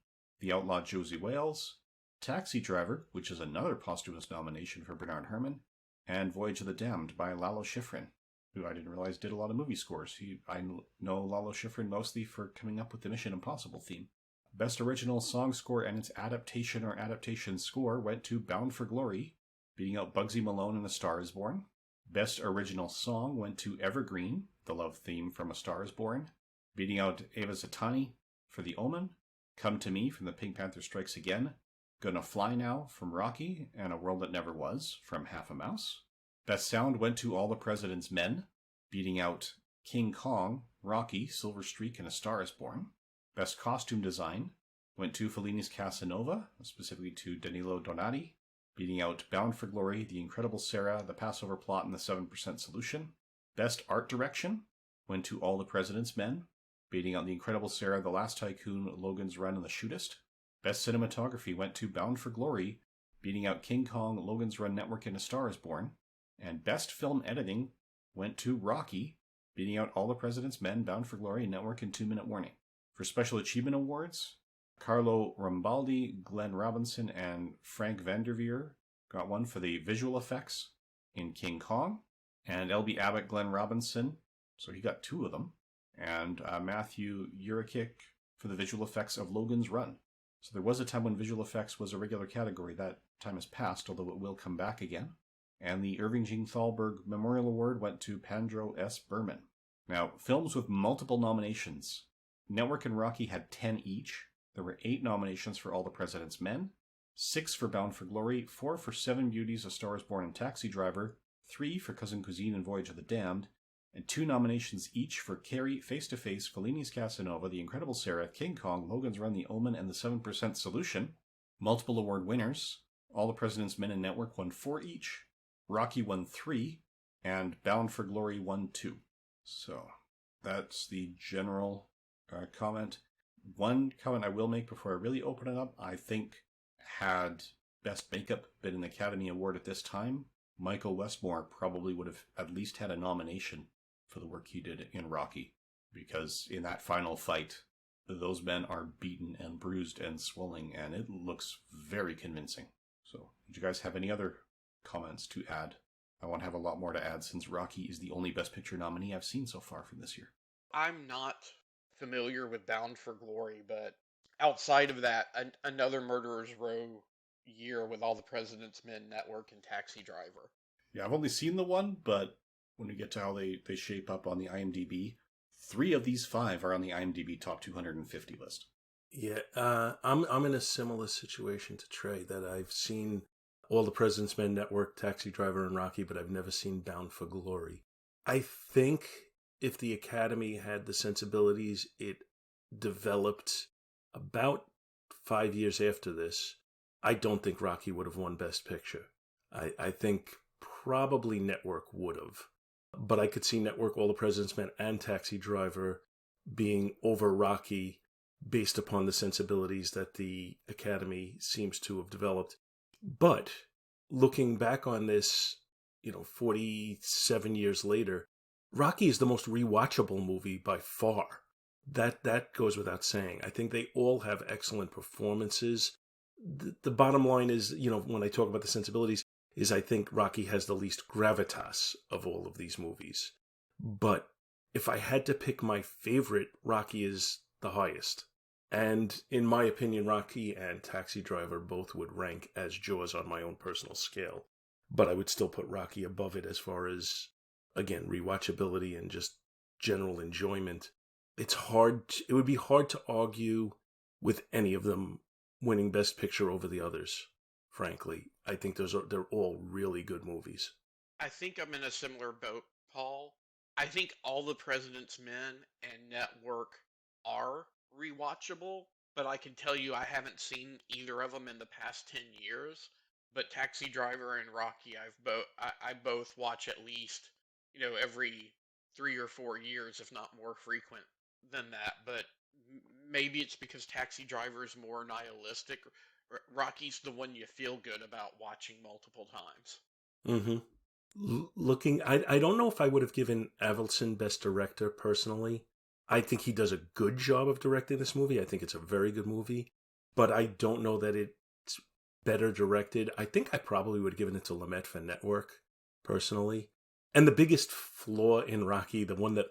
The Outlaw Josie Wales, Taxi Driver, which is another posthumous nomination for Bernard Herrmann, and Voyage of the Damned by Lalo Schifrin, who I didn't realize did a lot of movie scores. I know Lalo Schifrin mostly for coming up with the Mission Impossible theme. Best Original Song Score and its adaptation or adaptation score went to Bound for Glory, beating out Bugsy Malone and A Star is Born. Best Original Song went to Evergreen, the love theme from A Star is Born, beating out Ava Zatani for The Omen, Come to Me from The Pink Panther Strikes Again, Gonna Fly Now from Rocky, and A World That Never Was from Half a Mouse. Best Sound went to All the President's Men, beating out King Kong, Rocky, Silver Streak, and A Star is Born. Best Costume Design went to Fellini's Casanova, specifically to Danilo Donati, beating out Bound for Glory, The Incredible Sarah, The Passover Plot, and The 7% Solution. Best Art Direction went to All the President's Men, beating out The Incredible Sarah, The Last Tycoon, Logan's Run, and The Shootist. Best Cinematography went to Bound for Glory, beating out King Kong, Logan's Run Network, and A Star is Born. And Best Film Editing went to Rocky, beating out All the President's Men, Bound for Glory, Network, and 2 Minute Warning. For Special Achievement Awards, Carlo Rambaldi, Glenn Robinson, and Frank Vanderveer got one for the visual effects in King Kong, and L.B. Abbott, Glenn Robinson, so he got 2 of them, and Matthew Urikic for the visual effects of Logan's Run. So there was a time when visual effects was a regular category. That time has passed, although it will come back again. And the Irving Jean Thalberg Memorial Award went to Pandro S. Berman. Now, films with multiple nominations. Network and Rocky had 10 each. There were 8 nominations for All the President's Men, 6 for Bound for Glory, 4 for Seven Beauties, A Star is Born, and Taxi Driver, 3 for Cousin Cuisine and Voyage of the Damned, and 2 nominations each for Carrie, Face to Face, Fellini's Casanova, The Incredible Sarah, King Kong, Logan's Run, The Omen, and The 7% Solution. Multiple award winners. All the President's Men and Network won 4 each. Rocky won 3, and Bound for Glory won 2. So, that's the general comment. One comment I will make before I really open it up, I think had Best Makeup been an Academy Award at this time, Michael Westmore probably would have at least had a nomination for the work he did in Rocky, because in that final fight, those men are beaten and bruised and swelling, and it looks very convincing. So, did you guys have any other comments to add? I want to have a lot more to add since Rocky is the only Best Picture nominee I've seen so far from this year. I'm not familiar with Bound for Glory, but outside of that, another Murderer's Row year with All the President's Men, Network, and Taxi Driver. Yeah, I've only seen the one, but when we get to how they shape up on the IMDb, 3 of these 5 are on the IMDb top 250 list. Yeah, I'm in a similar situation to Trey, that I've seen All the President's Men, Network, Taxi Driver, and Rocky, but I've never seen Bound for Glory. I think if the Academy had the sensibilities it developed about 5 years after this, I don't think Rocky would have won Best Picture. I think probably Network would have. But I could see Network, All the President's Men, and Taxi Driver being over Rocky based upon the sensibilities that the Academy seems to have developed. But looking back on this, 47 years later, Rocky is the most rewatchable movie by far. That goes without saying. I think they all have excellent performances. The bottom line is, when I talk about the sensibilities, is I think Rocky has the least gravitas of all of these movies. But if I had to pick my favorite, Rocky is the highest. And in my opinion, Rocky and Taxi Driver both would rank as Jaws on my own personal scale. But I would still put Rocky above it as far as, again, rewatchability and just general enjoyment. It would be hard to argue with any of them winning Best Picture over the others, frankly. I think they're all really good movies. I think I'm in a similar boat, Paul. I think All the President's Men and Network are rewatchable, but I can tell you I haven't seen either of them in the past 10 years. But Taxi Driver and Rocky, I both watch at least, every 3 or 4 years, if not more frequent than that. But maybe it's because Taxi Driver is more nihilistic. Rocky's the one you feel good about watching multiple times. Mm-hmm. I don't know if I would have given Avildsen Best Director personally. I think he does a good job of directing this movie. I think it's a very good movie, but I don't know that it's better directed. I think I probably would have given it to Lumet for Network. personally. And the biggest flaw in Rocky, the one that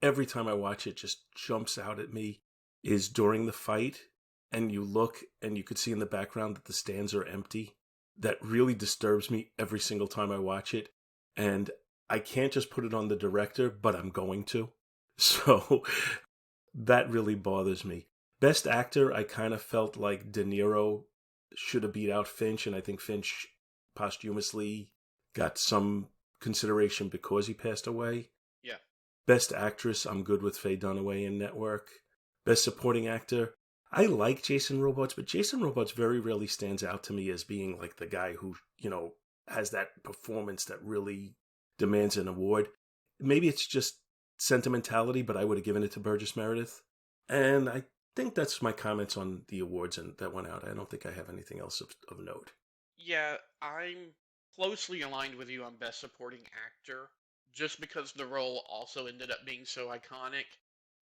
every time I watch it just jumps out at me, is during the fight, and you look and you could see in the background that the stands are empty. That really disturbs me every single time I watch it. And I can't just put it on the director, but I'm going to. So that really bothers me. Best actor, I kind of felt like De Niro should have beat out Finch, and I think Finch posthumously got some consideration because he passed away. Yeah. Best actress, I'm good with Faye Dunaway in Network. Best supporting actor, I like Jason Robards, but Jason Robards very rarely stands out to me as being like the guy who, has that performance that really demands an award. Maybe it's just sentimentality, but I would have given it to Burgess Meredith. And I think that's my comments on the awards that went out. I don't think I have anything else of note. Yeah, I'm closely aligned with you on Best Supporting Actor, just because the role also ended up being so iconic.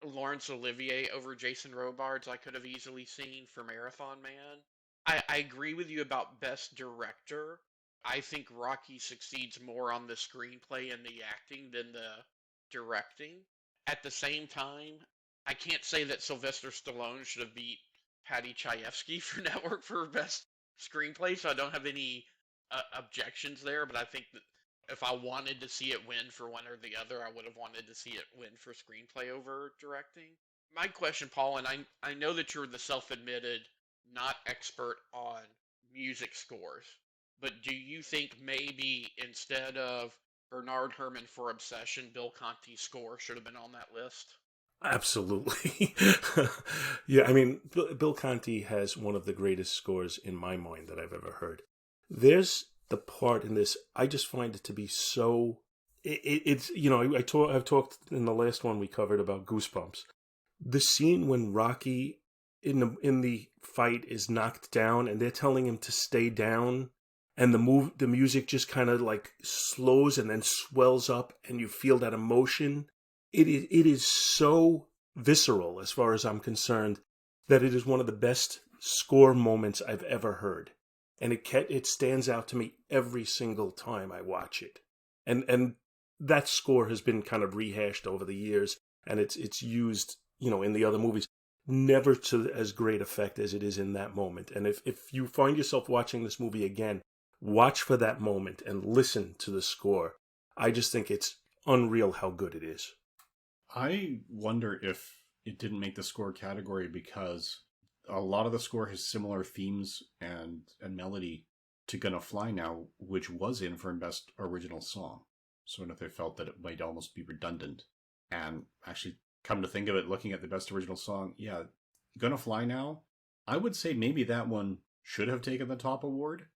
Laurence Olivier over Jason Robards I could have easily seen for Marathon Man. I agree with you about Best Director. I think Rocky succeeds more on the screenplay and the acting than the directing. At the same time, I can't say that Sylvester Stallone should have beat Patty Chayefsky for Network for Best Screenplay, so I don't have any objections there, but I think that if I wanted to see it win for one or the other, I would have wanted to see it win for screenplay over directing. My question, Paul, and I know that you're the self-admitted not expert on music scores, but do you think maybe instead of Bernard Herrmann for Obsession, Bill Conti's score should have been on that list? Absolutely. Yeah, I mean, Bill Conti has one of the greatest scores in my mind that I've ever heard. There's the part in this, I just find it to be so, it's, I've talked in the last one we covered about Goosebumps. The scene when Rocky in the fight is knocked down and they're telling him to stay down, and the music just kind of like slows and then swells up and you feel that emotion. It is so visceral as far as I'm concerned that it is one of the best score moments I've ever heard. And it stands out to me every single time I watch it. And that score has been kind of rehashed over the years, and it's used, in the other movies, never to as great effect as it is in that moment. And if you find yourself watching this movie again, watch for that moment and listen to the score. I just think it's unreal how good it is. I wonder if it didn't make the score category because a lot of the score has similar themes and melody to Gonna Fly Now, which was in for Best Original Song. So I don't know if they felt that it might almost be redundant. And actually, come to think of it, looking at the Best Original Song, yeah, Gonna Fly Now, I would say maybe that one should have taken the top award,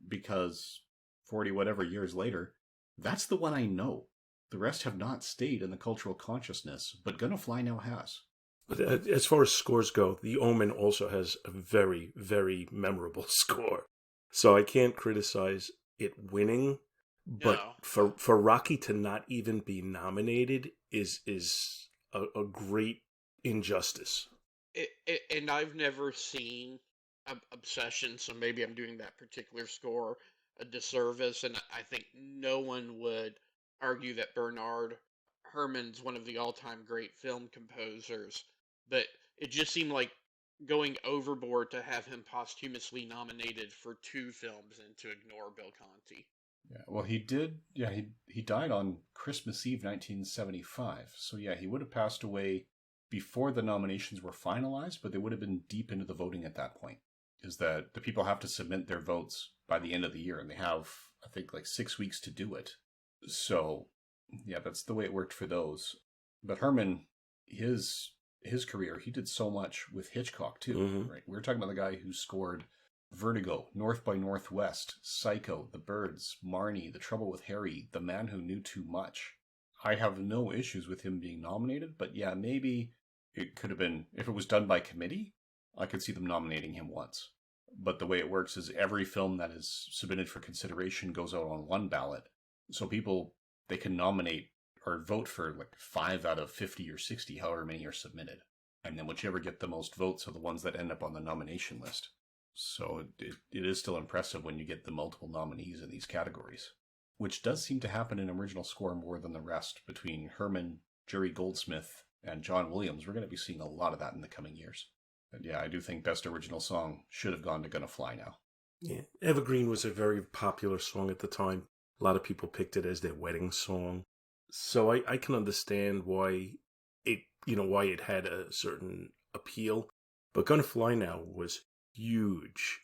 because 40 whatever years later, that's the one I know. The rest have not stayed in the cultural consciousness, but Gonna Fly Now has. But as far as scores go, The Omen also has a very, very memorable score. So I can't criticize it winning, but for Rocky to not even be nominated is a great injustice. And I've never seen Obsession, so maybe I'm doing that particular score a disservice, and I think no one would argue that Bernard Herrmann's one of the all-time great film composers, but it just seemed like going overboard to have him posthumously nominated for 2 films and to ignore Bill Conti. Yeah, well, he did. Yeah, he died on Christmas Eve, 1975. So yeah, he would have passed away before the nominations were finalized, but they would have been deep into the voting at that point. Is that the people have to submit their votes by the end of the year, and they have, I think, like 6 weeks to do it. So yeah, that's the way it worked for those. But Herrmann, his career, he did so much with Hitchcock too, Mm-hmm. right? We're talking about the guy who scored Vertigo, North by Northwest, Psycho, The Birds, Marnie, The Trouble with Harry, The Man Who Knew Too Much. I have no issues with him being nominated, but yeah, maybe it could have been, if it was done by committee, I could see them nominating him once. But the way it works is every film that is submitted for consideration goes out on one ballot. So people, they can nominate or vote for like 5 out of 50 or 60, however many are submitted. And then whichever get the most votes are the ones that end up on the nomination list. So it is still impressive when you get the multiple nominees in these categories. which does seem to happen in original score more than the rest. Between Herman, Jerry Goldsmith, and John Williams, we're going to be seeing a lot of that in the coming years. And yeah, I do think Best Original Song should have gone to Gonna Fly Now. Yeah, Evergreen was a very popular song at the time. A lot of people picked it as their wedding song. So I can understand why it had a certain appeal. But Gonna Fly Now was huge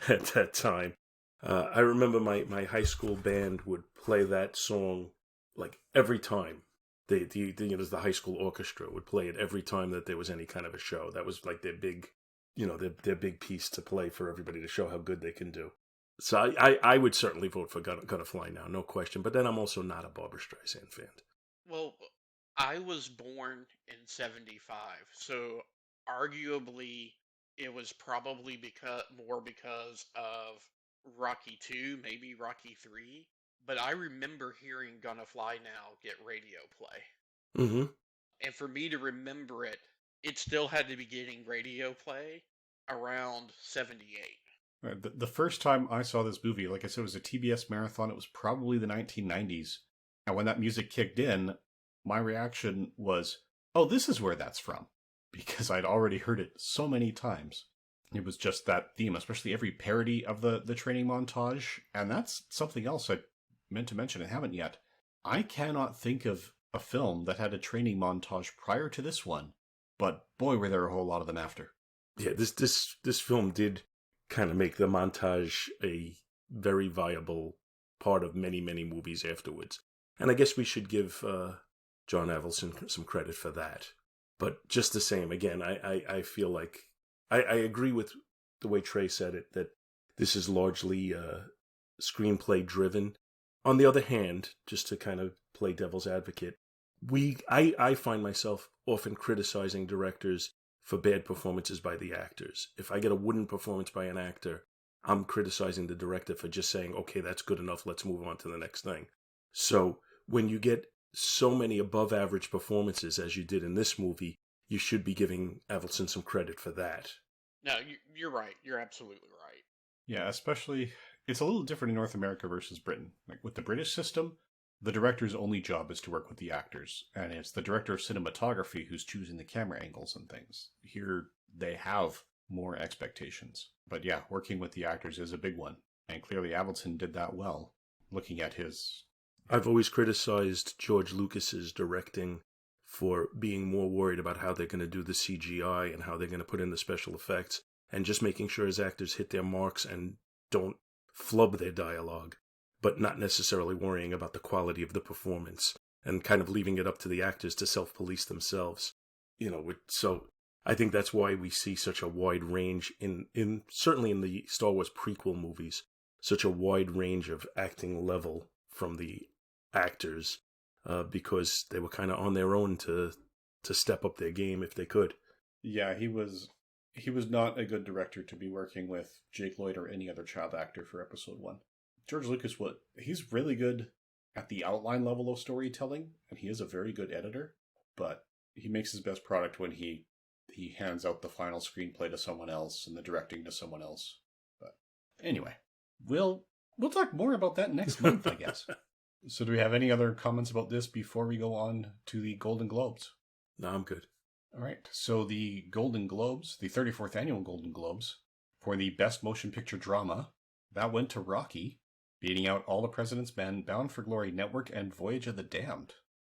at that time. I remember my high school band would play that song like every time. The high school orchestra would play it every time that there was any kind of a show. That was like their big, their big piece to play for everybody to show how good they can do. So I would certainly vote for Gonna Fly Now, no question. But then I'm also not a Barbra Streisand fan. Well, I was born in 75, so arguably it was probably because of Rocky 2, maybe Rocky 3. But I remember hearing Gonna Fly Now get radio play. Mm-hmm. And for me to remember it, it still had to be getting radio play around 78. The first time I saw this movie, like I said, it was a TBS marathon. It was probably the 1990s. And when that music kicked in, my reaction was, oh, this is where that's from. Because I'd already heard it so many times. It was just that theme, especially every parody of the training montage. And that's something else I meant to mention. I haven't yet. I cannot think of a film that had a training montage prior to this one. But boy, were there a whole lot of them after. Yeah, this film did kind of make the montage a very viable part of many, many movies afterwards. And I guess we should give John Avildsen some credit for that. But just the same, again, I feel like I agree with the way Trey said it, that this is largely screenplay driven. On the other hand, just to kind of play devil's advocate, I find myself often criticizing directors for bad performances by the actors. If I get a wooden performance by an actor, I'm criticizing the director for just saying, okay, that's good enough, let's move on to the next thing. So when you get so many above average performances as you did in this movie, you should be giving Avildsen some credit for that. No, you're right. You're absolutely right. Yeah, especially, it's a little different in North America versus Britain. Like with the British system, the director's only job is to work with the actors, and it's the director of cinematography who's choosing the camera angles and things. Here, they have more expectations. But yeah, working with the actors is a big one, and clearly Avildsen did that well, looking at his... I've always criticized George Lucas's directing for being more worried about how they're going to do the CGI and how they're going to put in the special effects, and just making sure his actors hit their marks and don't flub their dialogue, but not necessarily worrying about the quality of the performance and kind of leaving it up to the actors to self-police themselves. So I think that's why we see such a wide range in certainly in the Star Wars prequel movies, such a wide range of acting level from the actors, because they were kind of on their own to step up their game if they could. Yeah, he was not a good director to be working with Jake Lloyd or any other child actor for Episode 1. George Lucas, he's really good at the outline level of storytelling, and he is a very good editor, but he makes his best product when he hands out the final screenplay to someone else and the directing to someone else. But anyway, we'll talk more about that next month, I guess. So do we have any other comments about this before we go on to the Golden Globes? No, I'm good. All right. So the Golden Globes, the 34th Annual Golden Globes, for the Best Motion Picture Drama, that went to Rocky, beating out All the President's Men, Bound for Glory, Network, and Voyage of the Damned.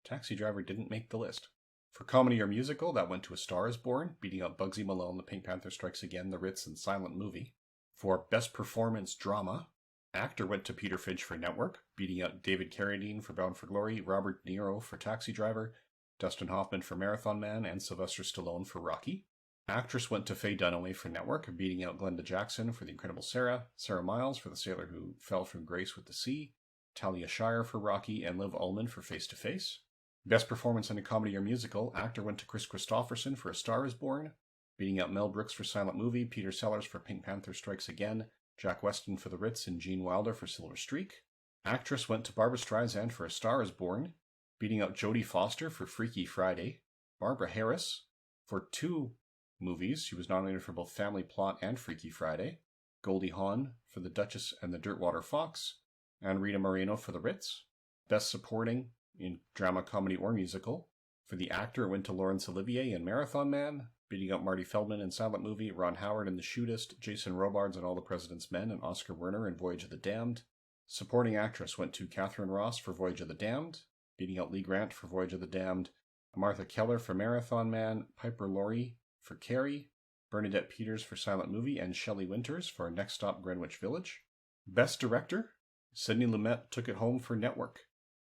Taxi Driver didn't make the list. For Comedy or Musical, that went to A Star is Born, beating out Bugsy Malone, The Pink Panther Strikes Again, The Ritz, and Silent Movie. For Best Performance Drama, Actor went to Peter Finch for Network, beating out David Carradine for Bound for Glory, Robert De Niro for Taxi Driver, Dustin Hoffman for Marathon Man, and Sylvester Stallone for Rocky. Actress went to Faye Dunaway for Network, beating out Glenda Jackson for The Incredible Sarah, Sarah Miles for The Sailor Who Fell from Grace with the Sea, Talia Shire for Rocky, and Liv Ullmann for Face to Face. Best Performance in a Comedy or Musical, Actor went to Chris Christopherson for A Star is Born, beating out Mel Brooks for Silent Movie, Peter Sellers for Pink Panther Strikes Again, Jack Weston for The Ritz, and Gene Wilder for Silver Streak. Actress went to Barbra Streisand for A Star is Born, beating out Jodie Foster for Freaky Friday. Barbara Harris for 2 movies. She was nominated for both Family Plot and Freaky Friday. Goldie Hawn for The Duchess and the Dirtwater Fox. and Rita Moreno for The Ritz. Best Supporting in Drama, Comedy, or Musical. For the actor, it went to Laurence Olivier in Marathon Man, beating out Marty Feldman in Silent Movie, Ron Howard in The Shootist, Jason Robards in All the President's Men, and Oscar Werner in Voyage of the Damned. Supporting actress went to Catherine Ross for Voyage of the Damned, beating out Lee Grant for Voyage of the Damned, Martha Keller for Marathon Man, Piper Laurie for Carrie, Bernadette Peters for Silent Movie, and Shelley Winters for Next Stop Greenwich Village. Best Director, Sidney Lumet took it home for Network,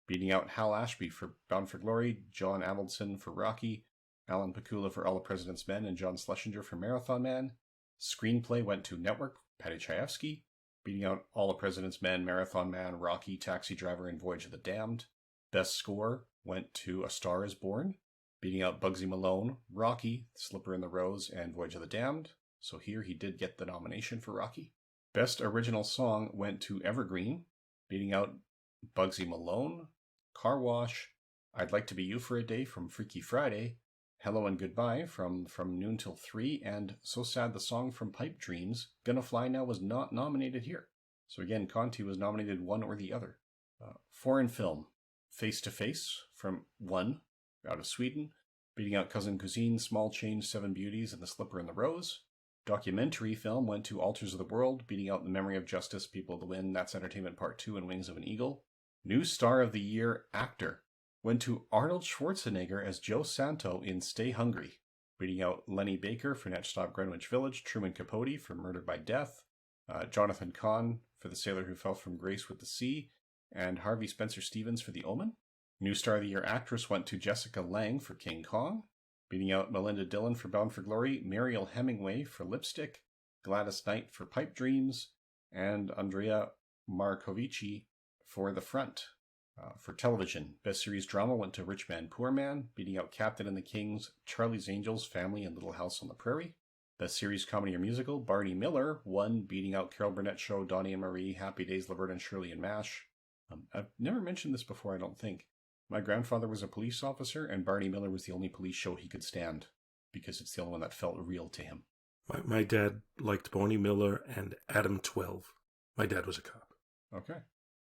beating out Hal Ashby for Bound for Glory, John Avildsen for Rocky, Alan Pakula for All the President's Men, and John Schlesinger for Marathon Man. Screenplay went to Network, Patty Chayefsky, beating out All the President's Men, Marathon Man, Rocky, Taxi Driver, and Voyage of the Damned. Best Score went to A Star is Born, beating out Bugsy Malone, Rocky, Slipper in the Rose, and Voyage of the Damned. So here he did get the nomination for Rocky. Best Original Song went to Evergreen, beating out Bugsy Malone, Car Wash, I'd Like to Be You for a Day from Freaky Friday, Hello and Goodbye from Noon Till 3, and So Sad the Song from Pipe Dreams. Gonna Fly Now was not nominated here. So again, Conti was nominated one or the other. Foreign film, Face to Face from One, out of Sweden, beating out Cousin Cousine, Small Change, Seven Beauties, and The Slipper and the Rose. Documentary film went to Altars of the World, beating out The Memory of Justice, People of the Wind, That's Entertainment Part 2, and Wings of an Eagle. New Star of the Year actor went to Arnold Schwarzenegger as Joe Santo in Stay Hungry, beating out Lenny Baker for Next Stop Greenwich Village, Truman Capote for Murder by Death, Jonathan Cahn for The Sailor Who Fell from Grace with the Sea, and Harvey Spencer Stevens for The Omen. New Star of the Year actress went to Jessica Lange for King Kong, beating out Melinda Dillon for Bound for Glory, Mariel Hemingway for Lipstick, Gladys Knight for Pipe Dreams, and Andrea Marcovici for The Front. For television, Best Series Drama went to Rich Man, Poor Man, beating out Captain and the Kings, Charlie's Angels, Family, and Little House on the Prairie. Best Series Comedy or Musical, Barney Miller won, beating out Carol Burnett Show, Donnie and Marie, Happy Days, Laverne and Shirley, and MASH. I've never mentioned this before, I don't think. My grandfather was a police officer, and Barney Miller was the only police show he could stand, because it's the only one that felt real to him. My dad liked Barney Miller and Adam 12. My dad was a cop. Okay.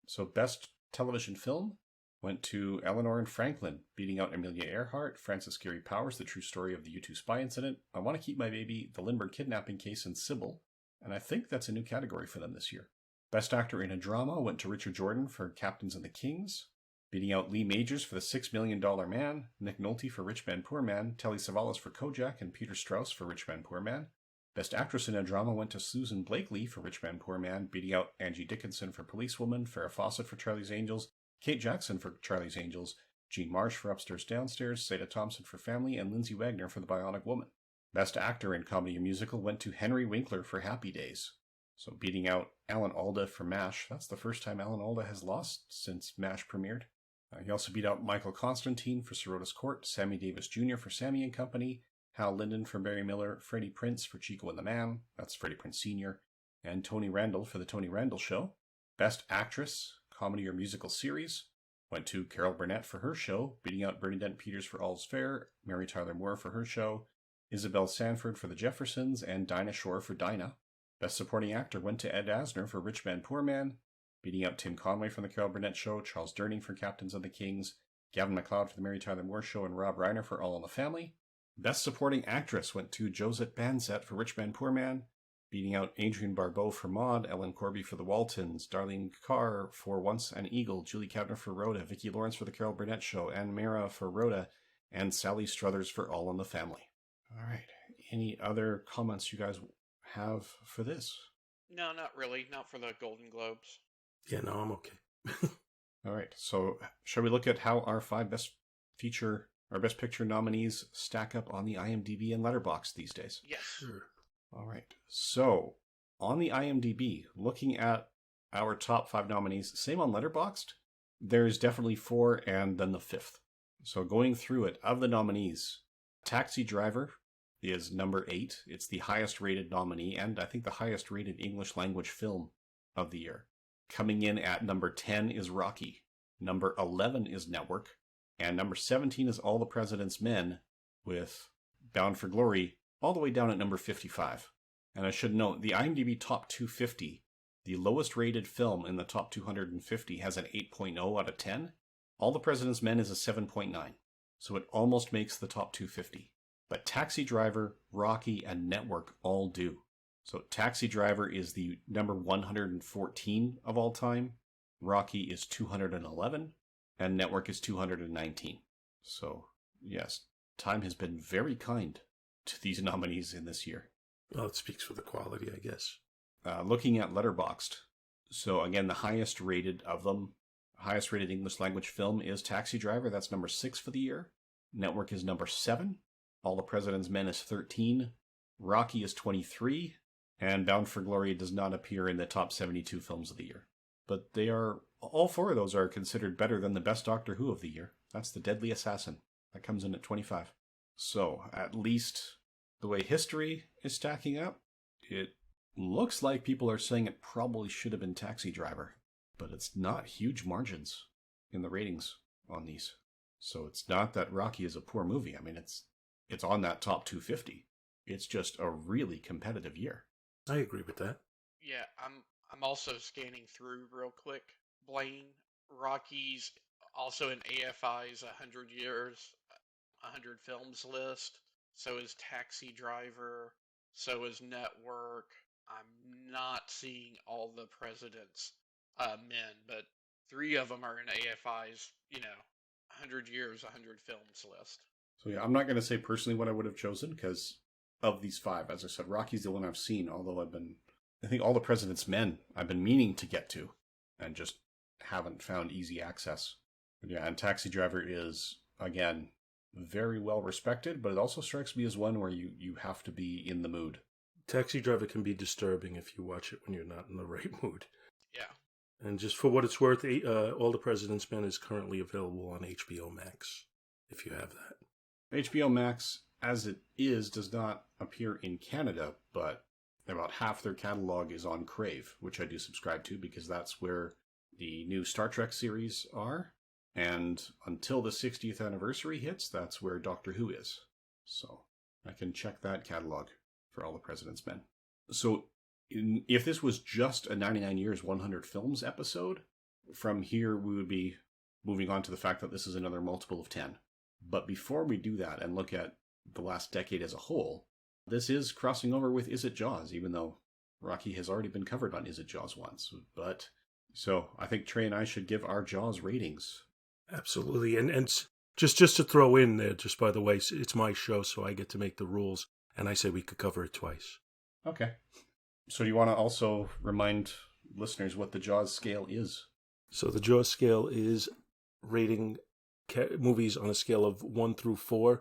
So Best Television Film went to Eleanor and Franklin, beating out Amelia Earhart, Francis Gary Powers, The True Story of the U2 Spy Incident, I Want to Keep My Baby, The Lindbergh Kidnapping Case, and Sybil. And I think that's a new category for them this year. Best Actor in a Drama went to Richard Jordan for Captains and the Kings, beating out Lee Majors for The $6 Million Man, Nick Nolte for Rich Man, Poor Man, Telly Savalas for Kojak, and Peter Strauss for Rich Man, Poor Man. Best Actress in a Drama went to Susan Blakely for Rich Man, Poor Man, beating out Angie Dickinson for Policewoman, Farrah Fawcett for Charlie's Angels, Kate Jackson for Charlie's Angels, Jean Marsh for Upstairs Downstairs, Seda Thompson for Family, and Lindsay Wagner for The Bionic Woman. Best Actor in Comedy or Musical went to Henry Winkler for Happy Days. So beating out Alan Alda for MASH. That's the first time Alan Alda has lost since MASH premiered. He also beat out Michael Constantine for Sirota's Court, Sammy Davis Jr. for Sammy and Company, Hal Linden for Barry Miller, Freddie Prinze for Chico and the Man, that's Freddie Prinze Sr., and Tony Randall for The Tony Randall Show. Best Actress, Comedy or Musical Series, went to Carol Burnett for her show, beating out Bernadette Peters for All's Fair, Mary Tyler Moore for her show, Isabel Sanford for The Jeffersons, and Dinah Shore for Dinah. Best Supporting Actor went to Ed Asner for Rich Man, Poor Man, beating out Tim Conway from The Carol Burnett Show, Charles Durning for Captains of the Kings, Gavin MacLeod for The Mary Tyler Moore Show, and Rob Reiner for All in the Family. Best Supporting Actress went to Josette Bansett for Rich Man, Poor Man, beating out Adrienne Barbeau for Maud, Ellen Corby for The Waltons, Darlene Carr for Once an Eagle, Julie Kavner for Rhoda, Vicki Lawrence for The Carol Burnett Show, Anne Mira for Rhoda, and Sally Struthers for All in the Family. All right. Any other comments you guys have for this? No, not really. Not for the Golden Globes. Yeah, no, I'm okay. All right. So shall we look at how our Best Picture nominees stack up on the IMDb and Letterboxd these days? Yes. Sure. All right. So on the IMDb, looking at our top 5 nominees, same on Letterboxd, there's definitely 4 and then the 5th. So going through it, of the nominees, Taxi Driver is number 8. It's the highest rated nominee and I think the highest rated English language film of the year. Coming in at number 10 is Rocky. Number 11 is Network. And number 17 is All the President's Men, with Bound for Glory all the way down at number 55. And I should note, the IMDb Top 250 The lowest rated film in the top 250 has an 8.0 out of 10. All the President's Men is a 7.9. So it almost makes the top 250. But Taxi Driver, Rocky, and Network all do. So Taxi Driver is the number 114 of all time. Rocky is 211. And Network is 219. So, yes, time has been very kind to these nominees in this year. Well, it speaks for the quality, I guess. Looking at Letterboxd. So, again, the highest rated of them, highest rated English language film is Taxi Driver. That's number 6 for the year. Network is number 7. All the President's Men is 13. Rocky is 23. And Bound for Glory does not appear in the top 72 films of the year. But they are, all 4 of those are considered better than the best Doctor Who of the year. That's The Deadly Assassin. That comes in at 25. So, at least the way history is stacking up, it looks like people are saying it probably should have been Taxi Driver. But it's not huge margins in the ratings on these. So it's not that Rocky is a poor movie. I mean, it's on that top 250. It's just a really competitive year. I agree with that. Yeah, I'm also scanning through real quick. Blaine, Rocky's also in AFI's 100 Years, 100 Films list. So is Taxi Driver. So is Network. I'm not seeing all the President's Men, but 3 of them are in AFI's, 100 Years, 100 Films list. So yeah, I'm not going to say personally what I would have chosen, because of these 5, as I said, Rocky's the one I've seen, although I think all the President's Men I've been meaning to get to, and just haven't found easy access. But yeah, and Taxi Driver is, again, very well respected, but it also strikes me as one where you have to be in the mood. Taxi Driver can be disturbing if you watch it when you're not in the right mood. Yeah. And just for what it's worth, All the President's Men is currently available on HBO Max, if you have that. HBO Max, as it is, does not appear in Canada, but about half their catalog is on Crave, which I do subscribe to because that's where the new Star Trek series are. And until the 60th anniversary hits, that's where Doctor Who is. So I can check that catalog for All the President's Men. So if this was just a 99 Years, 100 Films episode, from here we would be moving on to the fact that this is another multiple of 10. But before we do that and look at the last decade as a whole, this is crossing over with Is It Jaws, even though Rocky has already been covered on Is It Jaws once. But so I think Trey and I should give our Jaws ratings. Absolutely. And just to throw in there, just by the way, it's my show, so I get to make the rules, and I say we could cover it twice. Okay. So do you want to also remind listeners what the Jaws scale is? So the Jaws scale is rating movies on a scale of 1 through 4,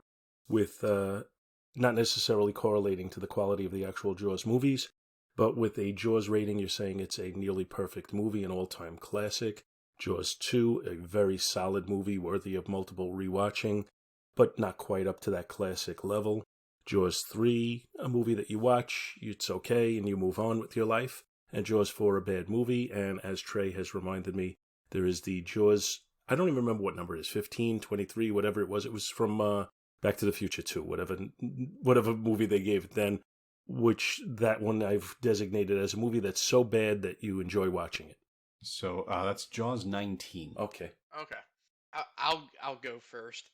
with not necessarily correlating to the quality of the actual Jaws movies, but with a Jaws rating, you're saying it's a nearly perfect movie, an all-time classic. Jaws 2, a very solid movie worthy of multiple rewatching, but not quite up to that classic level. Jaws 3, a movie that you watch, it's okay, and you move on with your life. And Jaws 4, a bad movie, and as Trey has reminded me, there is the Jaws, I don't even remember what number it is, 15, 23, whatever it was from Back to the Future 2, whatever movie they gave it then, which that one I've designated as a movie that's so bad that you enjoy watching it. So that's Jaws 19. Okay. I'll go first.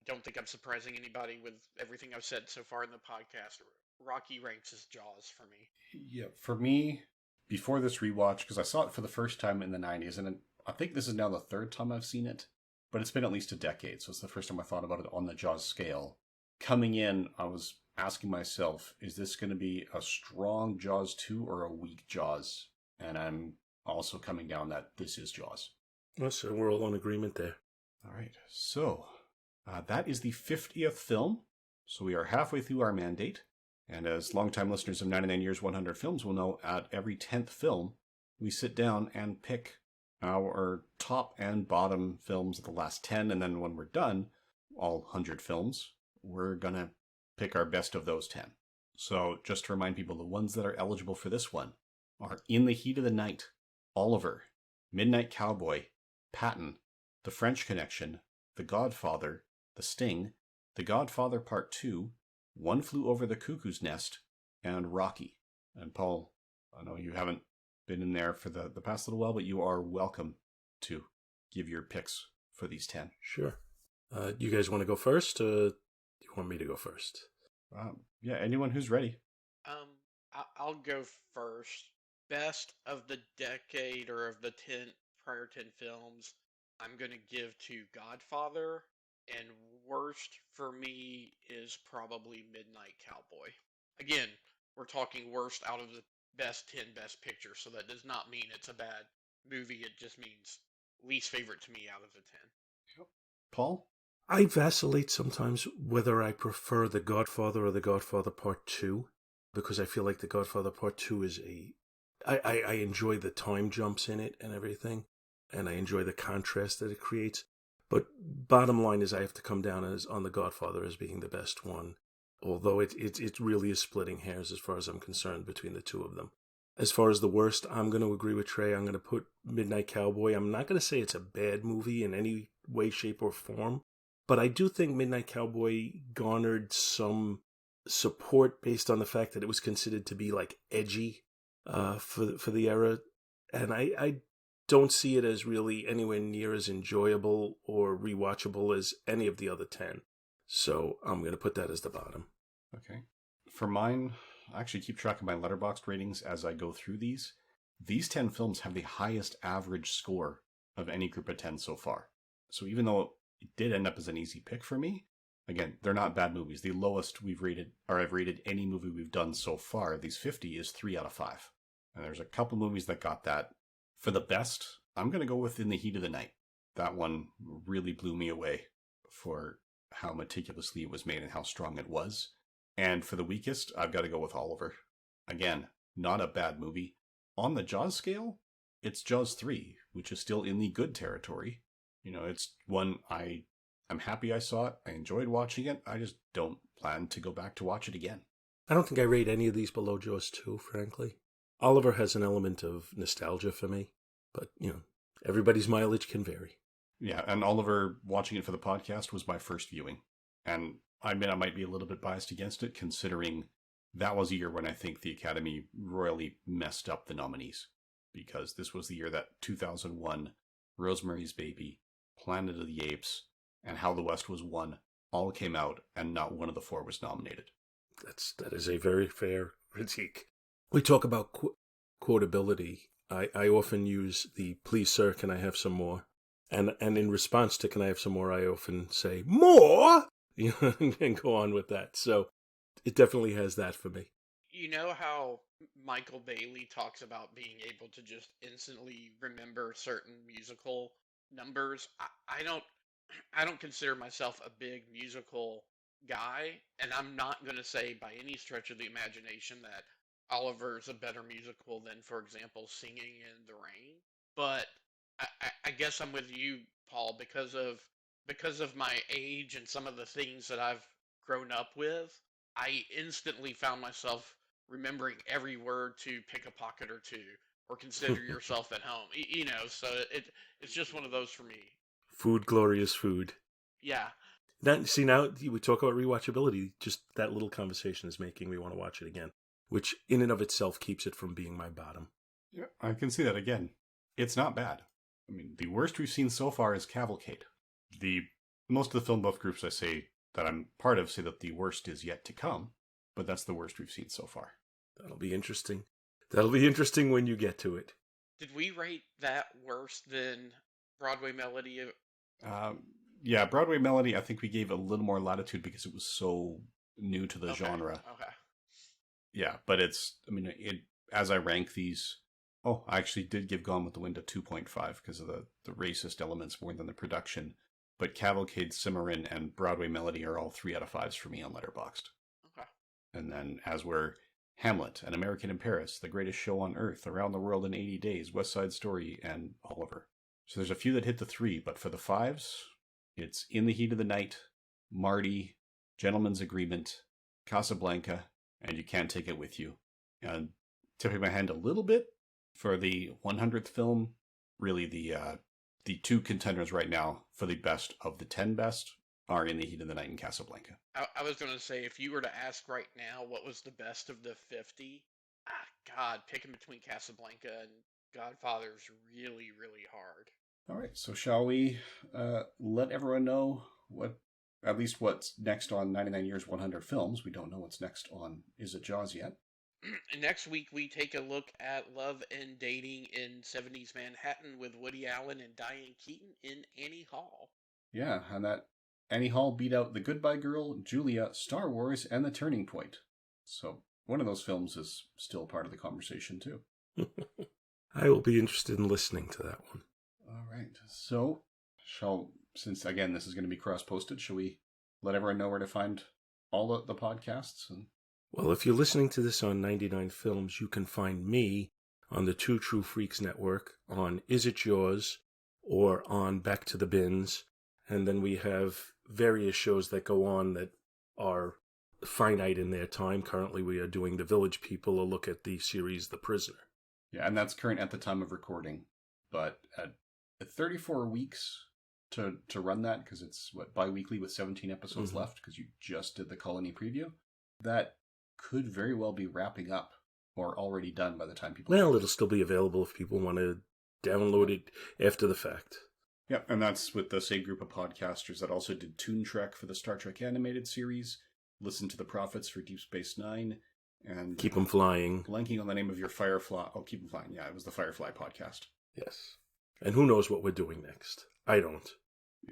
Don't think I'm surprising anybody with everything I've said so far in the podcast. Rocky ranks as Jaws for me. Yeah, for me, before this rewatch, because I saw it for the first time in the 90s, and I think this is now the 3rd time I've seen it, but it's been at least a decade, so it's the first time I thought about it on the Jaws scale. Coming in, I was asking myself, is this going to be a strong Jaws 2 or a weak Jaws? And I'm also coming down that this is Jaws. Well, so we're all in agreement there. All right, so that is the 50th film, so we are halfway through our mandate. And as longtime listeners of 99 Years, 100 Films will know, at every 10th film, we sit down and pick our top and bottom films of the last 10, and then when we're done, all 100 films, we're going to pick our best of those 10. So just to remind people, the ones that are eligible for this one are In the Heat of the Night, Oliver, Midnight Cowboy, Patton, The French Connection, The Godfather, The Sting, The Godfather Part 2, One Flew Over the Cuckoo's Nest, and Rocky. And Paul, I know you haven't been in there for the past little while, but you are welcome to give your picks for these 10. Sure. You guys want to go first? Do you want me to go first? Yeah, anyone who's ready. I'll go first. Best of the decade or of the prior 10 films, I'm going to give to Godfather, and worst for me is probably Midnight Cowboy. Again, we're talking worst out of the best 10 best pictures, so that does not mean it's a bad movie. It just means least favorite to me out of the 10. Paul? I vacillate sometimes whether I prefer The Godfather or The Godfather Part 2, because I feel like The Godfather Part 2 is I enjoy the time jumps in it and everything, and I enjoy the contrast that it creates. But bottom line is I have to come down on The Godfather as being the best one, although it really is splitting hairs as far as I'm concerned between the two of them. As far as the worst, I'm going to agree with Trey. I'm going to put Midnight Cowboy. I'm not going to say it's a bad movie in any way, shape, or form, but I do think Midnight Cowboy garnered some support based on the fact that it was considered to be like edgy for the era, and I don't see it as really anywhere near as enjoyable or rewatchable as any of the other 10. So I'm going to put that as the bottom. Okay. For mine, I actually keep track of my Letterboxd ratings as I go through these. These 10 films have the highest average score of any group of 10 so far. So even though it did end up as an easy pick for me, again, they're not bad movies. The lowest I've rated any movie we've done so far of these 50 is 3 out of 5. And there's a couple movies that got that. For the best, I'm going to go with In the Heat of the Night. That one really blew me away for how meticulously it was made and how strong it was. And for the weakest, I've got to go with Oliver. Again, not a bad movie. On the Jaws scale, it's Jaws 3, which is still in the good territory. You know, it's one I'm happy I saw it. I enjoyed watching it. I just don't plan to go back to watch it again. I don't think I rate any of these below Jaws 2, frankly. Oliver has an element of nostalgia for me, but, everybody's mileage can vary. Yeah, and Oliver, watching it for the podcast, was my first viewing. And I admit I might be a little bit biased against it, considering that was a year when I think the Academy royally messed up the nominees. Because this was the year that 2001, Rosemary's Baby, Planet of the Apes, and How the West Was Won all came out, and not one of the 4 was nominated. That is a very fair critique. We talk about quotability. I often use the "Please, sir, can I have some more?" And in response to "Can I have some more?" I often say "More," and go on with that. So it definitely has that for me. You know how Michael Bailey talks about being able to just instantly remember certain musical numbers? I don't consider myself a big musical guy, and I'm not going to say by any stretch of the imagination that Oliver's a better musical than, for example, Singing in the Rain. But I guess I'm with you, Paul, because of my age and some of the things that I've grown up with. I instantly found myself remembering every word to Pick a Pocket or Two or Consider Yourself at Home. So it's just one of those for me. Food, glorious food. Yeah. Now we talk about rewatchability. Just that little conversation is making me want to watch it again, which in and of itself keeps it from being my bottom. Yeah, I can see that again. It's not bad. I mean, the worst we've seen so far is Cavalcade. Most of the film buff groups I say that I'm part of say that the worst is yet to come, but that's the worst we've seen so far. That'll be interesting. That'll be interesting when you get to it. Did we rate that worse than Broadway Melody? Yeah, Broadway Melody, I think we gave a little more latitude because it was so new to the genre. Okay. Yeah, but as I rank these, I actually did give Gone with the Wind a 2.5 because of the racist elements more than the production. But Cavalcade, Cimarron, and Broadway Melody are all 3 out of 5s for me on Letterboxd. Okay. And then as we're Hamlet, An American in Paris, The Greatest Show on Earth, Around the World in 80 Days, West Side Story, and Oliver. So there's a few that hit the 3, but for the 5s, it's In the Heat of the Night, Marty, Gentleman's Agreement, Casablanca, and You Can't Take It With You. And tipping my hand a little bit for the 100th film, really the 2 contenders right now for the best of the 10 best are In the Heat of the Night and Casablanca. I was going to say, if you were to ask right now what was the best of the 50, God, God, picking between Casablanca and Godfather is really, really hard. All right, so shall we let everyone know at least what's next on 99 Years, 100 Films? We don't know what's next on Is It Jaws yet. Next week, we take a look at Love and Dating in 70s Manhattan with Woody Allen and Diane Keaton in Annie Hall. Yeah, and that Annie Hall beat out The Goodbye Girl, Julia, Star Wars, and The Turning Point. So one of those films is still part of the conversation, too. I will be interested in listening to that one. All right. So, since, again, this is going to be cross-posted, shall we let everyone know where to find all the podcasts? Well, if you're listening to this on 99 Films, you can find me on the Two True Freaks Network, on Is It Yours, or on Back to the Bins. And then we have various shows that go on that are finite in their time. Currently, we are doing The Village People, a look at the series The Prisoner. Yeah, and that's current at the time of recording. But at 34 weeks to run that, because it's, bi-weekly with 17 episodes left, because you just did the Colony preview, that could very well be wrapping up or already done by the time people... Well, it'll still be available if people want to download it after the fact. Yep, and that's with the same group of podcasters that also did Toon Trek for the Star Trek animated series, Listen to the Prophets for Deep Space Nine, and... Keep 'em Flying. Blanking on the name of your Firefly... Oh, Keep 'em Flying. Yeah, it was the Firefly podcast. Yes. And who knows what we're doing next? I don't.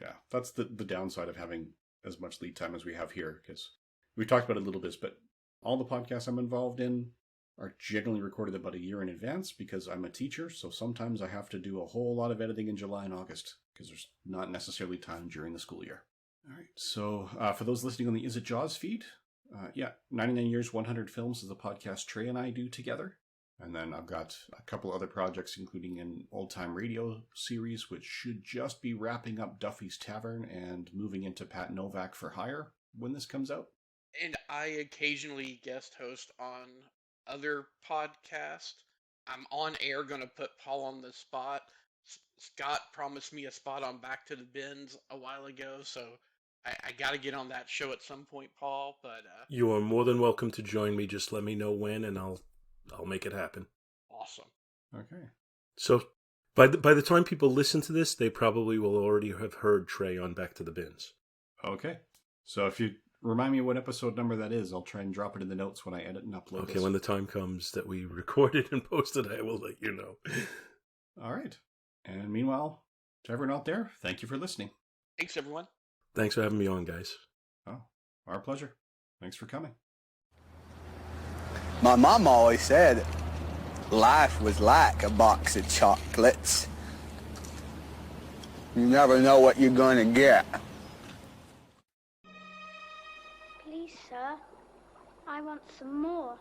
Yeah, that's the downside of having as much lead time as we have here, because we talked about it a little bit, but all the podcasts I'm involved in are generally recorded about a year in advance because I'm a teacher, so sometimes I have to do a whole lot of editing in July and August because there's not necessarily time during the school year. All right, so for those listening on the Is It Jaws feed, 99 Years, 100 Films is the podcast Trey and I do together. And then I've got a couple other projects, including an old-time radio series, which should just be wrapping up Duffy's Tavern and moving into Pat Novak for Hire when this comes out. And I occasionally guest host on other podcasts. I'm on air going to put Paul on the spot. Scott promised me a spot on Back to the Bins a while ago, so I got to get on that show at some point, Paul. But you are more than welcome to join me. Just let me know when, and I'll make it happen. Awesome. Okay. So by the time people listen to this, they probably will already have heard Trey on Back to the Bins. Okay. So if you remind me what episode number that is, I'll try and drop it in the notes when I edit and upload Okay, when the time comes that we record it and post it, I will let you know. All right. And meanwhile, to everyone out there, thank you for listening. Thanks, everyone. Thanks for having me on, guys. Oh, our pleasure. Thanks for coming. My mom always said life was like a box of chocolates. You never know what you're going to get. Please, sir, I want some more.